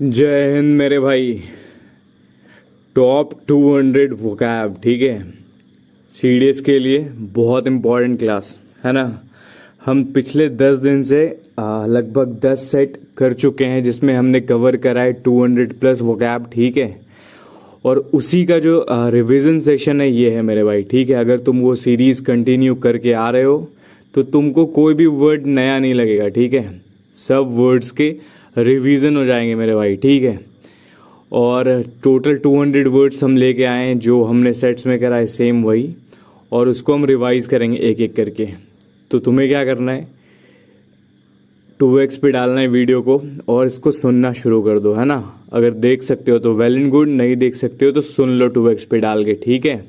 जय हिंद मेरे भाई। टॉप 200 वोकैब, ठीक है, सीडीएस के लिए बहुत इम्पोर्टेंट क्लास है ना। हम पिछले 10 दिन से लगभग 10 सेट कर चुके हैं जिसमें हमने कवर करा है 200 प्लस वोकैब, ठीक है। और उसी का जो रिवीजन सेशन है ये है मेरे भाई, ठीक है। अगर तुम वो सीरीज़ कंटिन्यू करके आ रहे हो तो तुमको कोई भी वर्ड नया नहीं लगेगा, ठीक है। सब वर्ड्स के रिवीजन हो जाएंगे मेरे भाई, ठीक है। और टोटल 200 वर्ड्स हम लेके आए हैं, जो हमने सेट्स में करा है सेम वही, और उसको हम रिवाइज करेंगे एक एक करके। तो तुम्हें क्या करना है, 2x पे डालना है वीडियो को और इसको सुनना शुरू कर दो, है ना। अगर देख सकते हो तो वेल एंड गुड, नहीं देख सकते हो तो सुन लो 2x पे डाल के, ठीक है।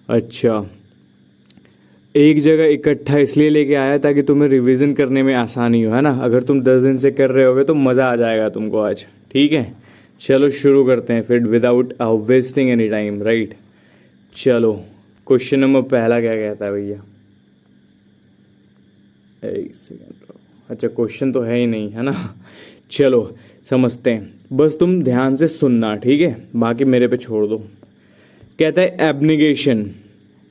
अच्छा, एक जगह इकट्ठा इसलिए लेके आया ताकि तुम्हें रिवीजन करने में आसानी हो, है ना। अगर तुम 10 दिन से कर रहे होगे तो मज़ा आ जाएगा तुमको आज, ठीक है। चलो शुरू करते हैं फिर without wasting any time, right. चलो, क्वेश्चन नंबर पहला क्या कहता है भैया, एक सेकेंड। अच्छा, क्वेश्चन तो है ही नहीं, है ना। चलो समझते हैं, बस तुम ध्यान से सुनना, ठीक है, बाकी मेरे पे छोड़ दो। कहता है एब्निगेशन।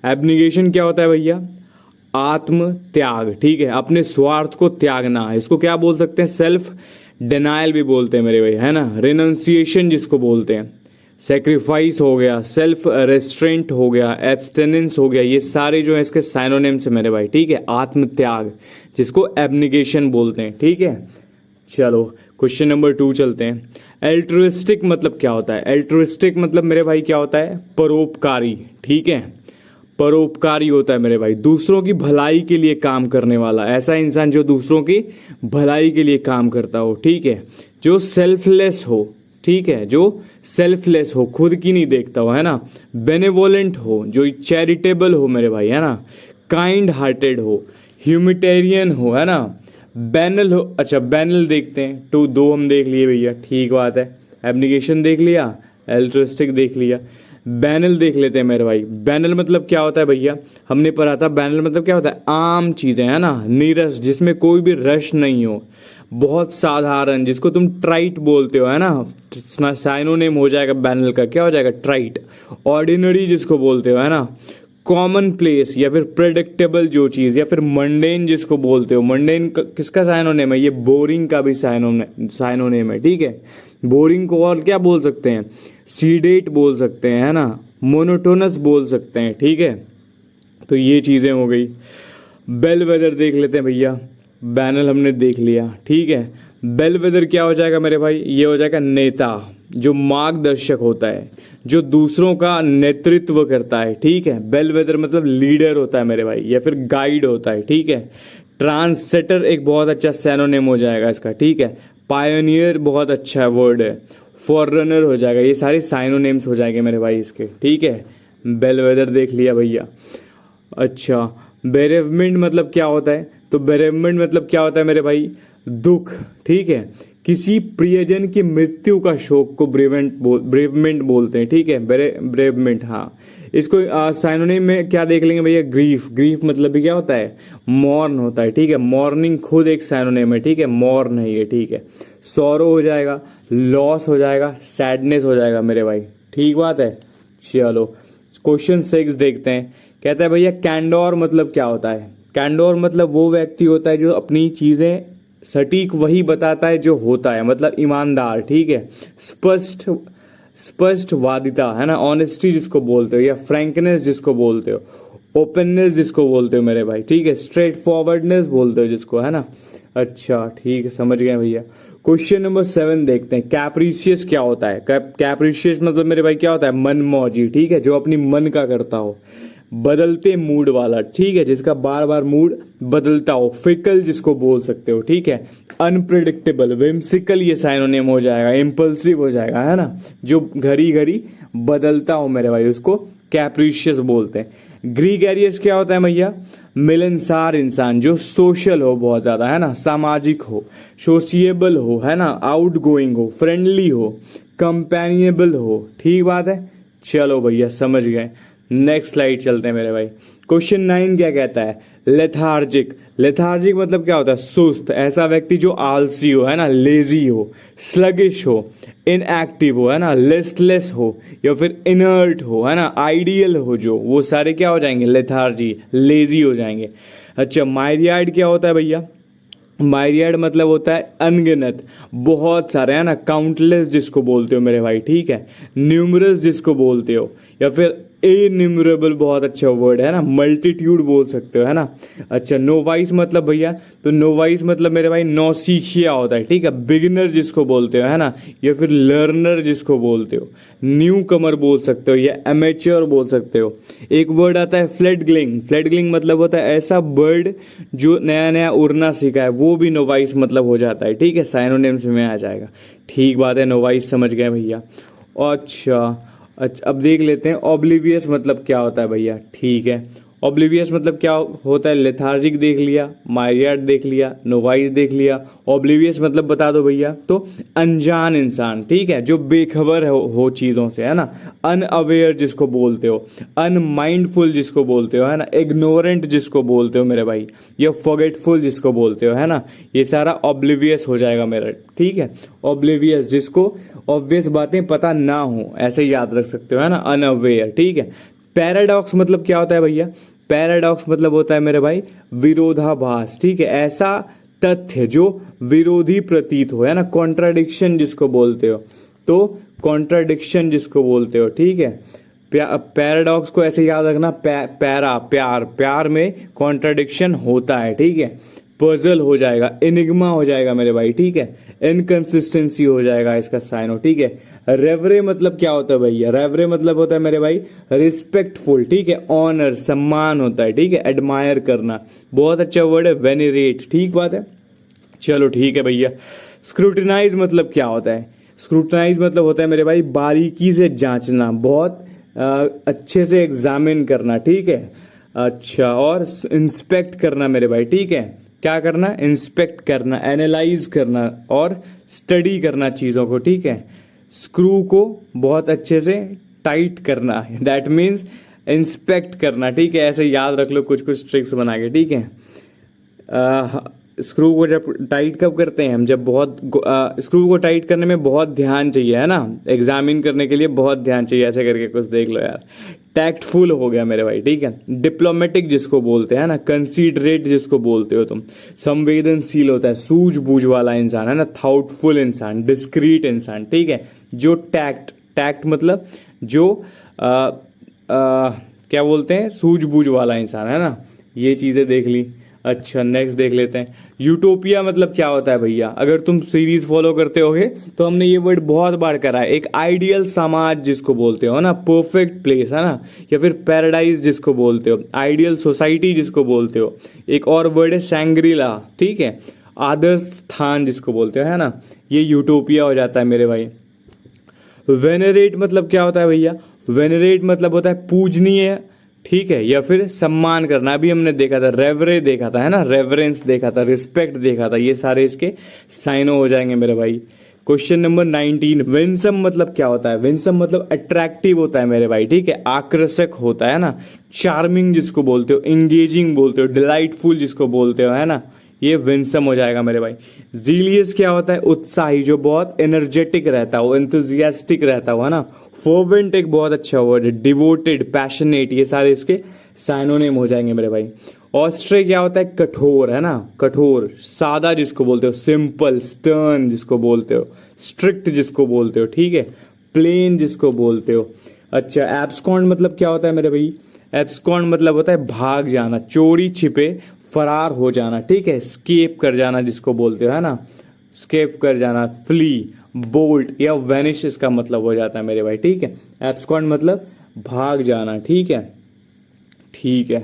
एब्निगेशन क्या होता है भैया, आत्म त्याग, ठीक है। अपने स्वार्थ को त्यागना, इसको क्या बोल सकते हैं, सेल्फ डिनायल भी बोलते हैं मेरे भाई, है ना। रिनंसिएशन जिसको बोलते हैं, सेक्रीफाइस हो गया, सेल्फ रेस्ट्रेंट हो गया, एब्सटेनेंस हो गया, ये सारे जो है इसके साइनोनिम्स है मेरे भाई, ठीक है। आत्म त्याग जिसको एब्निगेशन बोलते हैं, ठीक है। चलो क्वेश्चन नंबर 2 चलते हैं। एल्ट्रुइस्टिक मतलब क्या होता है, एल्ट्रुइस्टिक मतलब मेरे भाई क्या होता है, परोपकारी, ठीक है। परोपकारी होता है मेरे भाई, दूसरों की भलाई के लिए काम करने वाला, ऐसा इंसान जो दूसरों की भलाई के लिए काम करता हो, ठीक है। जो सेल्फलेस हो, ठीक है, जो सेल्फलेस हो, खुद की नहीं देखता हो, है ना। बेनेवोलेंट हो, जो चैरिटेबल हो मेरे भाई, है ना। काइंड हार्टेड हो, ह्यूमिटेरियन हो, है ना। बैनल हो। अच्छा, बैनल देखते हैं, तो 2 हम देख लिए भैया, ठीक बात है। एब्निगेशन देख लिया, एल्ट्रुइस्टिक देख लिया, बैनल देख लेते हैं मेरे भाई। बैनल मतलब क्या होता है भैया, हमने पढ़ा था, बैनल मतलब क्या होता है, आम चीजें, है ना, नीरस, जिसमें कोई भी रस नहीं हो, बहुत साधारण, जिसको तुम ट्राइट बोलते हो, है ना। साइनोनिम हो जाएगा बैनल का, क्या हो जाएगा, ट्राइट। ऑर्डिनरी जिसको बोलते हो, है ना। कॉमन प्लेस या फिर प्रेडिक्टेबल जो चीज, या फिर मंडेन जिसको बोलते हो। मंडेन किसका साइनोनिम है, ये बोरिंग का भी साइनोनिम है, ठीक है। बोरिंग को और क्या बोल सकते हैं, सीडेट बोल सकते हैं, है ना। मोनोटोनस बोल सकते हैं, ठीक है। तो ये चीजें हो गई। बेलवेदर देख लेते हैं भैया, बैनल हमने देख लिया, ठीक है। बेलवेदर क्या हो जाएगा मेरे भाई, ये हो जाएगा नेता, जो मार्गदर्शक होता है, जो दूसरों का नेतृत्व करता है, ठीक है। बेलवेदर मतलब लीडर होता है मेरे भाई, या फिर गाइड होता है, ठीक है। ट्रांससेटर एक बहुत अच्छा सैनोनिम हो जाएगा इसका, ठीक है। पायोनियर बहुत अच्छा वर्ड है। फॉररनर हो जाएगा, ये सारे साइनोनिम्स हो जाएंगे मेरे भाई इसके, ठीक है। बेलवेदर देख लिया भैया। अच्छा, बेरेवमेंट मतलब क्या होता है, तो बेरेवमेंट मतलब क्या होता है मेरे भाई, दुख, ठीक है। किसी प्रियजन की मृत्यु का शोक को ब्रेवमेंट बोलते हैं, ठीक है। ब्रेवमेंट, हाँ। इसको साइनोनिम में क्या देख लेंगे भैया, ग्रीफ। ग्रीफ मतलब भी क्या होता है, मौर्न होता है, ठीक है। मॉर्निंग खुद एक साइनोनिम है, ठीक है, मौर्न है ये, ठीक है। सॉरो हो जाएगा, लॉस हो जाएगा, सैडनेस हो जाएगा मेरे भाई, ठीक बात है। चलो क्वेश्चन 6 देखते हैं। कहता है भैया कैंडोर मतलब क्या होता है। कैंडोर मतलब वो व्यक्ति होता है जो अपनी चीजें सटीक वही बताता है जो होता है, मतलब ईमानदार, ठीक है। स्पष्टवादिता, है ना। ऑनेस्टी जिसको बोलते हो, या फ्रैंकनेस जिसको बोलते हो, ओपननेस जिसको बोलते हो मेरे भाई, ठीक है। स्ट्रेट फॉरवर्डनेस बोलते हो जिसको, है ना। अच्छा ठीक है, समझ गए भैया। क्वेश्चन नंबर 7 देखते हैं। कैप्रिशियस क्या होता है। कैप्रिशियस मतलब मेरे भाई क्या होता है, मनमौजी, ठीक है, जो अपनी मन का करता हो। बदलते मूड वाला, ठीक है, जिसका बार बार मूड बदलता हो। फिकल जिसको बोल सकते हो, ठीक है। अनप्रिडिक्टेबल, विम्सिकल ये साइनोनिम हो जाएगा। इम्पल्सिव हो जाएगा, है ना, जो घड़ी घड़ी बदलता हो मेरे भाई, उसको कैप्रिशियस बोलते हैं। ग्रीगेरियस क्या होता है भैया, मिलनसार इंसान, जो सोशल हो बहुत ज्यादा, है ना, सामाजिक हो, सोशिएबल हो, है ना, आउटगोइंग हो, फ्रेंडली हो, कंपेनिएबल हो, ठीक बात है। चलो भैया समझ गए। नेक्स्ट स्लाइड चलते हैं मेरे भाई। क्वेश्चन 9 क्या कहता है? लेथार्जिक। लेथार्जिक मतलब क्या होता है? सुस्त, ऐसा व्यक्ति जो आलसी हो, है ना, लेजी हो, स्लगिश हो, इनएक्टिव हो, है ना, लिस्टलेस हो, या फिर इनर्ट हो, है ना, आइडियल हो, जो वो सारे क्या हो जाएंगे? लेथार्जी, लेजी हो जाएंगे। अच्छा, माइरियाड क्या होता है भैया? माइरियाड मतलब होता है अनगिनत, बहुत सारे, है ना, काउंटलेस जिसको बोलते हो मेरे भाई, ठीक है, न्यूमरस जिसको बोलते हो, या फिर इन्यूमरेबल, बहुत अच्छा वर्ड है ना, मल्टीट्यूड बोल सकते हो, है ना। अच्छा, नोवाइस मतलब भैया, तो नोवाइस मतलब मेरे भाई नौसिखिया होता है, ठीक है, बिगिनर जिसको बोलते हो, है ना, या फिर लर्नर जिसको बोलते हो, न्यू कमर बोल सकते हो, या एमेच्योर बोल सकते हो। एक वर्ड आता है फ्लेडग्लिंग। फ्लेडग्लिंग मतलब होता है ऐसा बर्ड जो नया नया उड़ना सीखा है, वो भी नोवाइस मतलब हो जाता है, ठीक है, साइनोनिम्स में आ जाएगा। ठीक बात है, नोवाइस समझ गए भैया। अच्छा, अब देख लेते हैं ऑब्लिवियस मतलब क्या होता है भैया। ठीक है, ऑब्लिवियस मतलब क्या होता है? लेथार्जिक देख लिया, माइरियाड देख लिया, नोवाइस देख लिया। ऑब्लिवियस मतलब बता दो भैया, तो अनजान इंसान, ठीक है, जो बेखबर हो चीज़ों से, है ना। अनअवेयर जिसको बोलते हो, अनमाइंडफुल जिसको बोलते हो, है ना, इग्नोरेंट जिसको बोलते हो मेरे भाई, या फॉरगेटफुल जिसको बोलते हो, है ना, ये सारा ऑब्लिवियस हो जाएगा मेरा, ठीक है। ऑब्लिवियस जिसको ऑब्वियस बातें पता ना हो, ऐसे याद रख सकते हो, है ना, अनअवेयर, ठीक है। पैराडॉक्स मतलब क्या होता है भैया? पैराडॉक्स मतलब होता है मेरे भाई विरोधाभास, ठीक है, ऐसा तथ्य जो विरोधी प्रतीत हो, है ना, कॉन्ट्राडिक्शन जिसको बोलते हो, तो कॉन्ट्राडिक्शन जिसको बोलते हो, ठीक है। पैराडॉक्स को ऐसे याद रखना, पैरा प्यार, प्यार में कॉन्ट्राडिक्शन होता है, ठीक है। पजल हो जाएगा, एनिग्मा हो जाएगा मेरे भाई, ठीक है, इनकंसिस्टेंसी हो जाएगा इसका साइनो, ठीक है। रेवरे मतलब क्या होता है भैया? रेवरे मतलब होता है मेरे भाई रिस्पेक्टफुल, ठीक है, ऑनर, सम्मान होता है, ठीक है, एडमायर करना, बहुत अच्छा वर्ड है, वेनेरेट, ठीक बात है। चलो ठीक है भैया। स्क्रूटिनाइज मतलब क्या होता है? स्क्रूटिनाइज मतलब होता है मेरे भाई बारीकी से जांचना, बहुत अच्छे से एग्जामिन करना, ठीक है। अच्छा, और इंस्पेक्ट करना मेरे भाई, ठीक है, क्या करना? इंस्पेक्ट करना, एनालाइज करना और स्टडी करना चीज़ों को, ठीक है। स्क्रू को बहुत अच्छे से टाइट करना, दैट मीन्स इंस्पेक्ट करना, ठीक है, ऐसे याद रख लो कुछ कुछ ट्रिक्स बना के, ठीक है। स्क्रू को जब टाइट कब करते हैं हम? जब बहुत स्क्रू को टाइट करने में बहुत ध्यान चाहिए, है ना, एग्जामिन करने के लिए बहुत ध्यान चाहिए, ऐसे करके कुछ देख लो यार। टैक्टफुल हो गया मेरे भाई, ठीक है। डिप्लोमेटिक जिसको बोलते हैं ना, कंसीडरेट जिसको बोलते हो तुम, संवेदनशील होता है, सूझबूझ वाला इंसान, है ना, थाउटफुल इंसान, डिस्क्रीट इंसान, ठीक है, जो टैक्ट मतलब जो क्या बोलते हैं, सूझबूझ वाला इंसान, है ना। ये चीजें देख ली। अच्छा, नेक्स्ट देख लेते हैं। यूटोपिया मतलब क्या होता है भैया? अगर तुम सीरीज फॉलो करते होगे तो हमने ये वर्ड बहुत बार करा है। एक आइडियल समाज जिसको बोलते हो ना, परफेक्ट प्लेस, है ना, या फिर पैराडाइज जिसको बोलते हो, आइडियल सोसाइटी जिसको बोलते हो। एक और वर्ड है सैंग्रीला, ठीक है, आदर्श स्थान जिसको बोलते हो, है ना, ये यूटोपिया हो जाता है मेरे भाई। वेनरेट मतलब क्या होता है भैया? वेनरेट मतलब होता है पूजनीय, ठीक है, या फिर सम्मान करना। अभी हमने देखा था रेवरे देखा था, है ना, रेवरेंस देखा था, रिस्पेक्ट देखा था, ये सारे इसके साइनो हो जाएंगे मेरे भाई। क्वेश्चन नंबर 19, विंसम मतलब क्या होता है? विंसम मतलब अट्रैक्टिव होता है मेरे भाई, ठीक है, आकर्षक होता है ना, चार्मिंग जिसको बोलते हो, इंगेजिंग बोलते हो, डिलाइटफुल जिसको बोलते हो, है ना, ये विंसम हो जाएगा मेरे भाई। जीलियस क्या होता है? उत्साही, जो बहुत एनर्जेटिक रहता हो, एंथुजियास्टिक रहता हो, है ना। फर्वेंट एक बहुत अच्छा वर्ड है, डिवोटेड, पैशनेट, ये सारे इसके साइनोनिम हो जाएंगे मेरे भाई। ऑस्ट्रे क्या होता है? कठोर, है ना, कठोर, सादा जिसको बोलते हो, सिंपल, स्टर्न जिसको बोलते हो, स्ट्रिक्ट जिसको बोलते हो, ठीक है, प्लेन जिसको बोलते हो। अच्छा, एब्सकॉन्ड मतलब क्या होता है मेरे भाई? एब्सकॉन्ड मतलब होता है भाग जाना, चोरी छिपे फरार हो जाना, ठीक है, स्केप कर जाना जिसको बोलते हो, है ना, स्केप कर जाना, फ्ली, बोल्ट या वेनिश इसका मतलब हो जाता है मेरे भाई, ठीक है। एब्सकॉन्ड मतलब भाग जाना, ठीक है, ठीक है।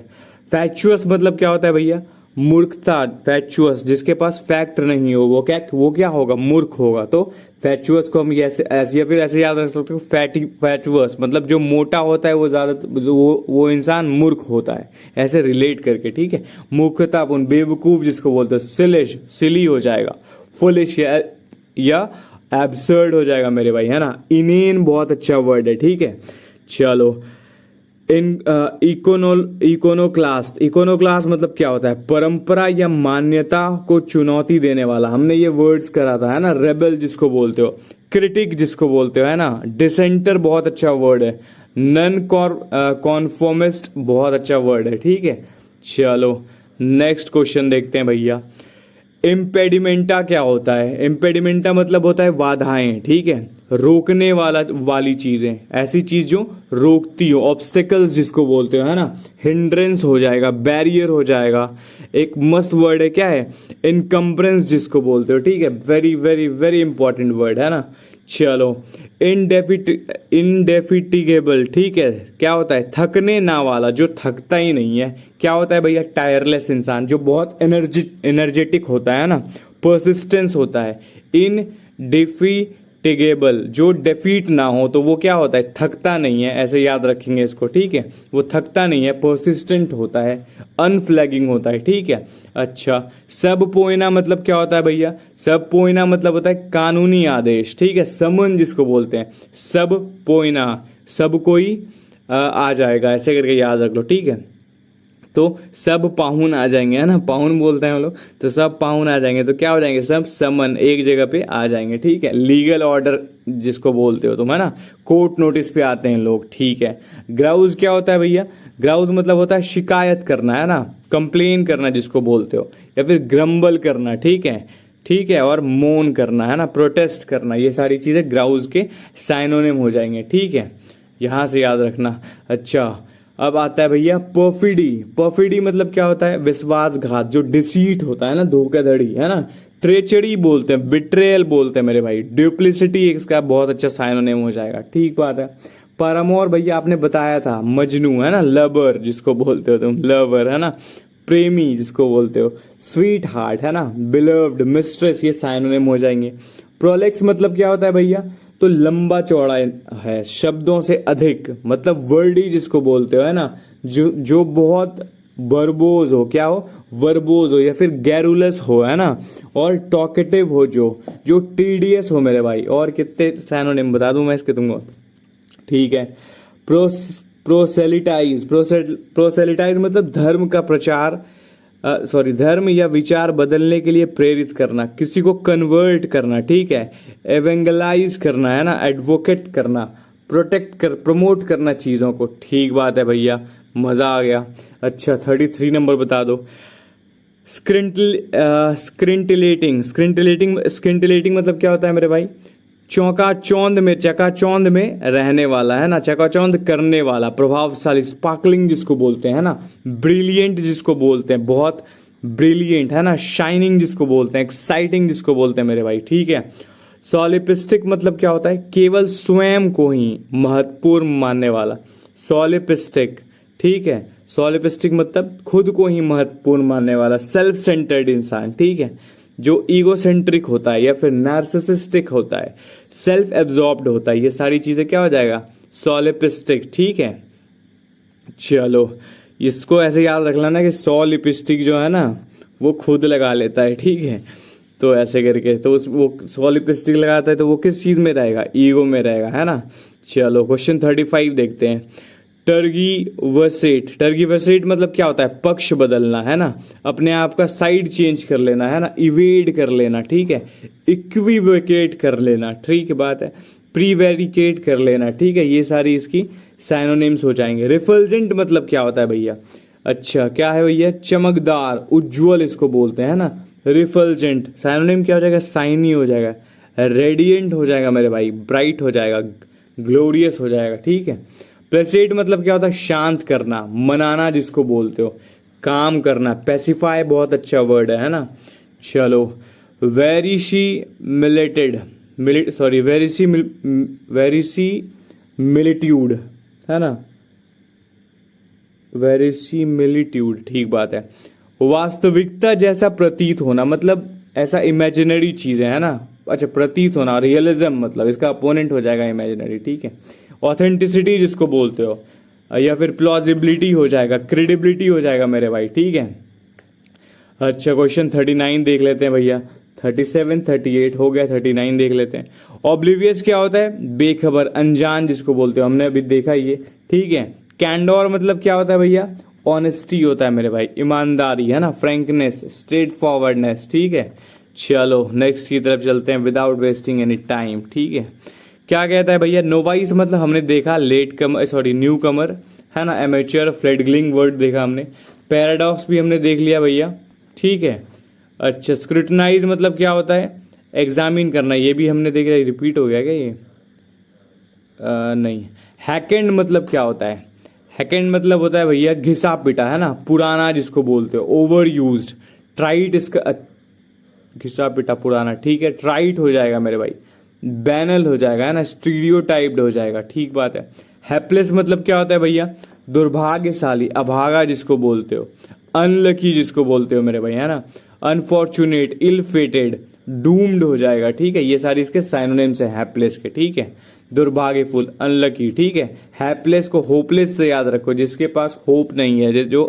फैक्चुअस मतलब क्या होता है भैया? मूर्खता, फैक्चुअस, जिसके पास फैक्ट नहीं हो वो क्या होगा? मूर्ख होगा। तो फैक्चुअस को हम ऐसे या फिर ऐसे याद रख सकते हो, फैक्चुअस मतलब जो मोटा होता है वो ज्यादा, वो इंसान मूर्ख होता है, ऐसे रिलेट करके, ठीक है। मूर्खतापूर्ण, बेवकूफ जिसको बोलते हो, सिलिश, सिली हो जाएगा, फुलिश या एब्सर्ड हो जाएगा मेरे भाई, है ना। इनेन बहुत अच्छा वर्ड है, ठीक है। चलो इन इकोनोक्लास्ट, इकोनोक्लास्ट मतलब क्या होता है? परंपरा या मान्यता को चुनौती देने वाला। हमने ये वर्ड्स करा था, है ना। रेबल जिसको बोलते हो, क्रिटिक जिसको बोलते हो, है ना। डिसेंटर बहुत अच्छा वर्ड है। नन कॉन्फॉर्मिस्ट बहुत अच्छा वर्ड है, ठीक है। चलो नेक्स्ट क्वेश्चन देखते हैं भैया। इम्पेडिमेंटा क्या होता है? इम्पेडिमेंटा मतलब होता है बाधाएं, ठीक है, रोकने वाली चीजें, ऐसी चीज जो रोकती हो। ऑब्स्टेकल्स जिसको बोलते हो, है ना। हिंड्रेंस हो जाएगा, बैरियर हो जाएगा। एक मस्त वर्ड है, क्या है? इनकम्बरेंस जिसको बोलते हो, ठीक है। Very very very important word है ना। चलो इनडेफिटिगेबल, ठीक है, क्या होता है? थकने ना वाला, जो थकता ही नहीं है। क्या होता है भैया? टायरलेस इंसान, जो बहुत एनर्जेटिक होता है ना। परसिस्टेंस होता है। इनडेफिटिगेबल, जो डेफीट ना हो, तो वो क्या होता है? थकता नहीं है, ऐसे याद रखेंगे इसको, ठीक है। वो थकता नहीं है, परसिस्टेंट होता है, अनफ्लैगिंग होता है, ठीक है। अच्छा, सब पोइना मतलब क्या होता है भैया? सब पोइना मतलब होता है कानूनी आदेश, ठीक है। समन जिसको बोलते हैं, सब पोइना, सब कोई आ जाएगा, ऐसे करके याद रख लो, ठीक है। तो सब पाहुन आ जाएंगे, है ना। पाहुन बोलते हैं हम लोग, तो सब पाहुन आ जाएंगे, तो क्या हो जाएंगे? सब समन एक जगह पे आ जाएंगे, ठीक है। लीगल ऑर्डर जिसको बोलते हो तुम, है ना। कोर्ट नोटिस पे आते हैं लोग, ठीक है। ग्राउज क्या होता है भैया? ग्राउज मतलब होता है शिकायत करना, है ना। कंप्लेन करना जिसको बोलते हो, या फिर ग्रम्बल करना, ठीक है, ठीक है। और मोन करना, है ना, प्रोटेस्ट करना, ये सारी चीजें ग्राउज के साइनोनिम हो जाएंगे, ठीक है। यहां से याद रखना। अच्छा, अब आता है भैया पर्फिडी। पर्फिडी मतलब क्या होता है? विश्वासघात, जो डिसीट होता है ना, धोखाधड़ी, है ना। ट्रेचरी बोलते हैं, बिट्रेयल बोलते हैं मेरे भाई। ड्यूप्लिसिटी इसका बहुत अच्छा साइनोनिम हो जाएगा, ठीक बात है। पैरामोर भैया आपने बताया था, मजनू, है ना। लवर जिसको बोलते हो तुम, लवर, है ना। प्रेमी जिसको बोलते हो, स्वीट हार्ट, है ना। बिलव्ड, मिस्ट्रेस, ये साइनोनिम हो जाएंगे। प्रोलेक्स मतलब क्या होता है भैया? तो लंबा चौड़ा है, शब्दों से अधिक, मतलब वर्डी जिसको बोलते हो, है ना। जो बहुत वर्बोज हो, क्या हो? वर्बोज हो, या फिर गैरुलस हो, है ना। और टॉकेटिव हो, जो टीडियस हो मेरे भाई। और कितने साइनोनिम बता दूं मैं इसके तुमको, ठीक है। प्रोसेलिटाइज, प्रोसेलिटाइज मतलब धर्म का प्रचार, धर्म या विचार बदलने के लिए प्रेरित करना, किसी को कन्वर्ट करना, ठीक है। एवेंगलाइज करना, है ना। एडवोकेट करना, प्रमोट करना चीजों को, ठीक बात है भैया, मजा आ गया। अच्छा, 33 नंबर बता दो। स्क्रिंटिलेटिंग, स्क्रिंटिलेटिंग मतलब क्या होता है मेरे भाई? चकाचौंध में रहने वाला, है ना। चकाचौंध करने वाला, प्रभावशाली, स्पार्कलिंग जिसको बोलते हैं, है ना। ब्रिलियंट जिसको बोलते हैं, बहुत ब्रिलियंट, है ना। शाइनिंग जिसको बोलते हैं, एक्साइटिंग जिसको बोलते हैं मेरे भाई, ठीक है। सॉलिपिस्टिक मतलब क्या होता है? केवल स्वयं को ही महत्वपूर्ण मानने वाला, सॉलिपिस्टिक, ठीक है। सॉलिपिस्टिक मतलब खुद को ही महत्वपूर्ण मानने वाला, सेल्फ सेंटर्ड इंसान, ठीक है। जो ईगोसेंट्रिक होता है, या फिर नार्सिसिस्टिक होता है, सेल्फ एब्जॉर्ब्ड होता है, ये सारी चीजें क्या हो जाएगा? सॉलिपिस्टिक, ठीक है। चलो, इसको ऐसे याद रख लेना कि सौ लिपस्टिक जो है ना, वो खुद लगा लेता है, ठीक है। तो ऐसे करके, तो वो 100 लिपस्टिक लगाता है, तो वो किस चीज में रहेगा? ईगो में रहेगा, है ना। चलो क्वेश्चन 35 देखते हैं। टर्गीवर्सेट मतलब क्या होता है? पक्ष बदलना, है ना। अपने आप का साइड चेंज कर लेना, है ना। इवेड कर लेना, ठीक है। इक्विवोकेट कर लेना, ठीक बात है। प्रीवेरिकेट कर लेना, ठीक है। ये सारी इसकी साइनोनिम्स हो जाएंगे। रिफल्जेंट मतलब क्या होता है भैया? अच्छा, क्या है भैया? चमकदार, उज्जवल इसको बोलते हैं, है ना। रिफल्जेंट साइनोनिम क्या हो जाएगा? साइनी हो जाएगा। रेडिएंट हो जाएगा मेरे भाई, ब्राइट हो जाएगा, ग्लोरियस हो जाएगा, ठीक है। प्लेसेट मतलब क्या होता है? शांत करना, मनाना जिसको बोलते हो, काम करना। पैसिफाई बहुत अच्छा वर्ड है ना। चलो, वेरिसिमिलिट्यूड, है ना। वेरिसिमिलिट्यूड, ठीक बात है। वास्तविकता जैसा प्रतीत होना, मतलब ऐसा इमेजिनरी चीजें, है ना। अच्छा, प्रतीत होना। रियलिज्म मतलब इसका अपोनेंट हो जाएगा इमेजिनरी, ठीक है। ऑथेंटिसिटी जिसको बोलते हो, या फिर प्लॉजिबिलिटी हो जाएगा, क्रेडिबिलिटी हो जाएगा मेरे भाई, ठीक है। अच्छा, क्वेश्चन 39 देख लेते हैं भैया। 37, 38 हो गया, 39 देख लेते हैं। ऑब्लिवियस क्या होता है? बेखबर, अनजान जिसको बोलते हो, हमने अभी देखा ये, ठीक है। कैंडोर मतलब क्या होता है भैया, ऑनेस्टी होता है मेरे भाई, ईमानदारी, है ना, फ्रैंकनेस, स्ट्रेट फॉरवर्डनेस, ठीक है। चलो नेक्स्ट की तरफ चलते हैं विदाउट वेस्टिंग एनी टाइम, ठीक है। क्या कहता है भैया, नोवाइस मतलब हमने देखा लेट कमर, सॉरी न्यू कमर, है ना, एमेच्योर, फ्लेडग्लिंग वर्ड देखा हमने, पैराडॉक्स भी हमने देख लिया भैया, ठीक है। अच्छा, स्क्रूटनाइज मतलब क्या होता है, एग्जामिन करना, ये भी हमने देख लिया, रिपीट हो गया क्या ये? नहीं। हैकेंड मतलब क्या होता है, हैकेंड मतलब होता है भैया घिसा पिटा, है ना, पुराना जिसको बोलते हो, ओवर यूज्ड, ट्राइट, इसका घिसा पिटा पुराना, ठीक है, ट्राइट हो जाएगा मेरे भाई, बैनल हो जाएगा, है ना, स्टीरियोटाइप्ड हो जाएगा, ठीक बात है। हैप्लेस मतलब क्या होता है भैया, दुर्भाग्यशाली, अभागा जिसको बोलते हो, अनलकी जिसको बोलते हो मेरे भाई, है ना, अनफॉर्चुनेट, इल फेटेड, डूम्ड हो जाएगा, ठीक है। ये सारी इसके साइनोनिम्स है हैप्लेस के, ठीक है। दुर्भाग्यफुल, अनलकी, ठीक है। हैप्लेस को होपलेस से याद रखो, जिसके पास होप नहीं है, जो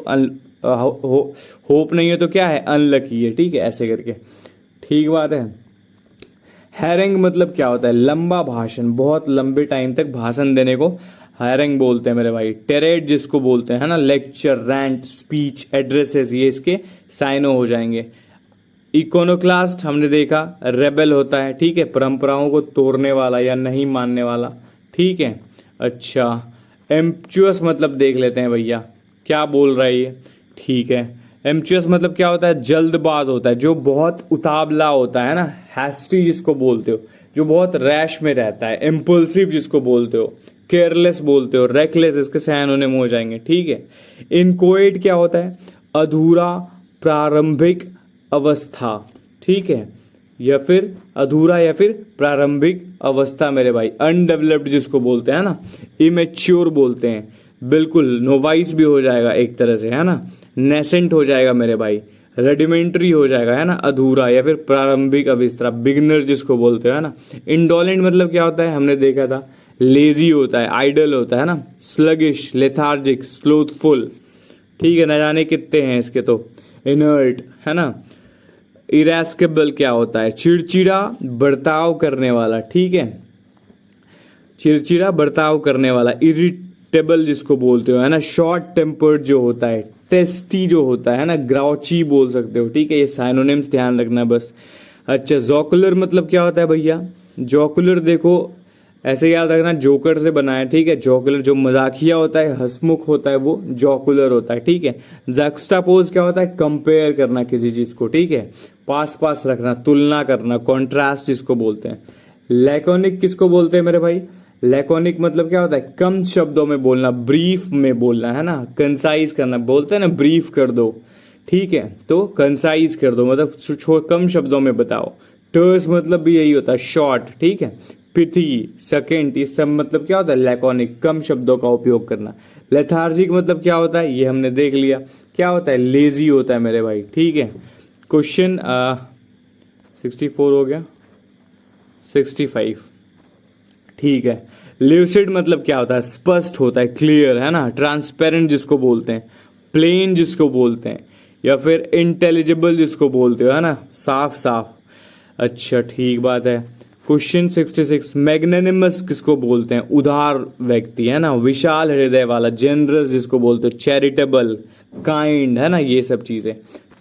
होप नहीं है तो क्या है, अनलकी है, ठीक है, ऐसे करके, ठीक बात है। हैरेंग मतलब क्या होता है, लंबा भाषण, बहुत लंबे टाइम तक भाषण देने को हैरेंग बोलते हैं मेरे भाई। टेरेट जिसको बोलते हैं, है ना, लेक्चर, रैंट, स्पीच, एड्रेसेस, ये इसके साइनो हो जाएंगे। इकोनोक्लास्ट हमने देखा, रेबेल होता है, ठीक है, परंपराओं को तोड़ने वाला या नहीं मानने वाला, ठीक है। अच्छा, एम्पचुअस मतलब देख लेते हैं भैया, क्या बोल रहा है ये, ठीक है। एम्पचुअस मतलब क्या होता है, जल्दबाज होता है, जो बहुत उतावला होता है ना, हैस्टी जिसको बोलते हो, जो बहुत रैश में रहता है, इम्पल्सिव जिसको बोलते हो, केयरलेस बोलते हो, रेकलेस, इसके सैनोनिम हो जाएंगे, ठीक है। इनकोएट क्या होता है, अधूरा, प्रारंभिक अवस्था, ठीक है, या फिर अधूरा या फिर प्रारंभिक अवस्था मेरे भाई। अनडेवलप्ड जिसको बोलते हैं ना, इमेच्योर बोलते हैं, बिल्कुल। नोवाइस भी हो जाएगा एक तरह से, है ना, नेसेंट हो जाएगा मेरे भाई, रेडिमेंट्री हो जाएगा, है ना, अधूरा या फिर प्रारंभिक अवस्था, बिगनर जिसको बोलते हैं, है ना। इंडोलेंट मतलब क्या होता है, हमने देखा था, लेजी होता है, आइडल होता है ना, स्लगिश, लेथार्जिक, स्लोथफुल, ठीक है, न जाने कितने हैं इसके तो, इनर्ट, है ना। इरेस्केबल क्या होता है, चिड़चिड़ा बर्ताव करने वाला, ठीक है, चिड़चिड़ा बर्ताव करने वाला। इरिटेबल जिसको बोलते हो, है ना, शॉर्ट टेम्पर्ड जो होता है, टेस्टी जो होता है ना, ग्राउची बोल सकते हो, ठीक है। ये साइनोनिम्स ध्यान रखना बस। अच्छा, जोकुलर मतलब क्या होता है भैया, जोकुलर देखो ऐसे याद रखना, जोकर से बना है, ठीक है। जोकुलर जो मजाकिया होता है, हंसमुख होता है, वो जोकुलर होता है, ठीक है। जक्स्टापोज क्या होता है, कंपेयर करना किसी चीज को, ठीक है, पास पास रखना, तुलना करना, कॉन्ट्रास्ट जिसको बोलते हैं। लैकोनिक किसको बोलते हैं मेरे भाई, लैकोनिक मतलब क्या होता है, कम शब्दों में बोलना, ब्रीफ में बोलना, है ना, कंसाइज करना, बोलते हैं ना ब्रीफ कर दो, ठीक है, तो कंसाइज कर दो मतलब कम शब्दों में बताओ। टर्स मतलब भी यही होता है, शॉर्ट, ठीक है। पिथी, सेकेंड, इस सब मतलब क्या होता है, लैकोनिक, कम शब्दों का उपयोग करना। लेथार्जिक मतलब क्या होता है, ये हमने देख लिया, क्या होता है, लेजी होता है मेरे भाई, ठीक है। क्वेश्चन 64 हो गया, 65, ठीक है। ल्यूसिड मतलब क्या होता है, स्पष्ट होता है, क्लियर, है ना, ट्रांसपेरेंट जिसको बोलते हैं, प्लेन जिसको बोलते हैं, या फिर इंटेलिजिबल जिसको बोलते हो, है ना, साफ साफ। अच्छा, ठीक बात है। क्वेश्चन 66, मैग्नेनिमस किसको बोलते हैं, उदार व्यक्ति, है ना, विशाल हृदय वाला, जेनरस जिसको बोलते हो, चैरिटेबल, काइंड, है ना, ये सब चीजें,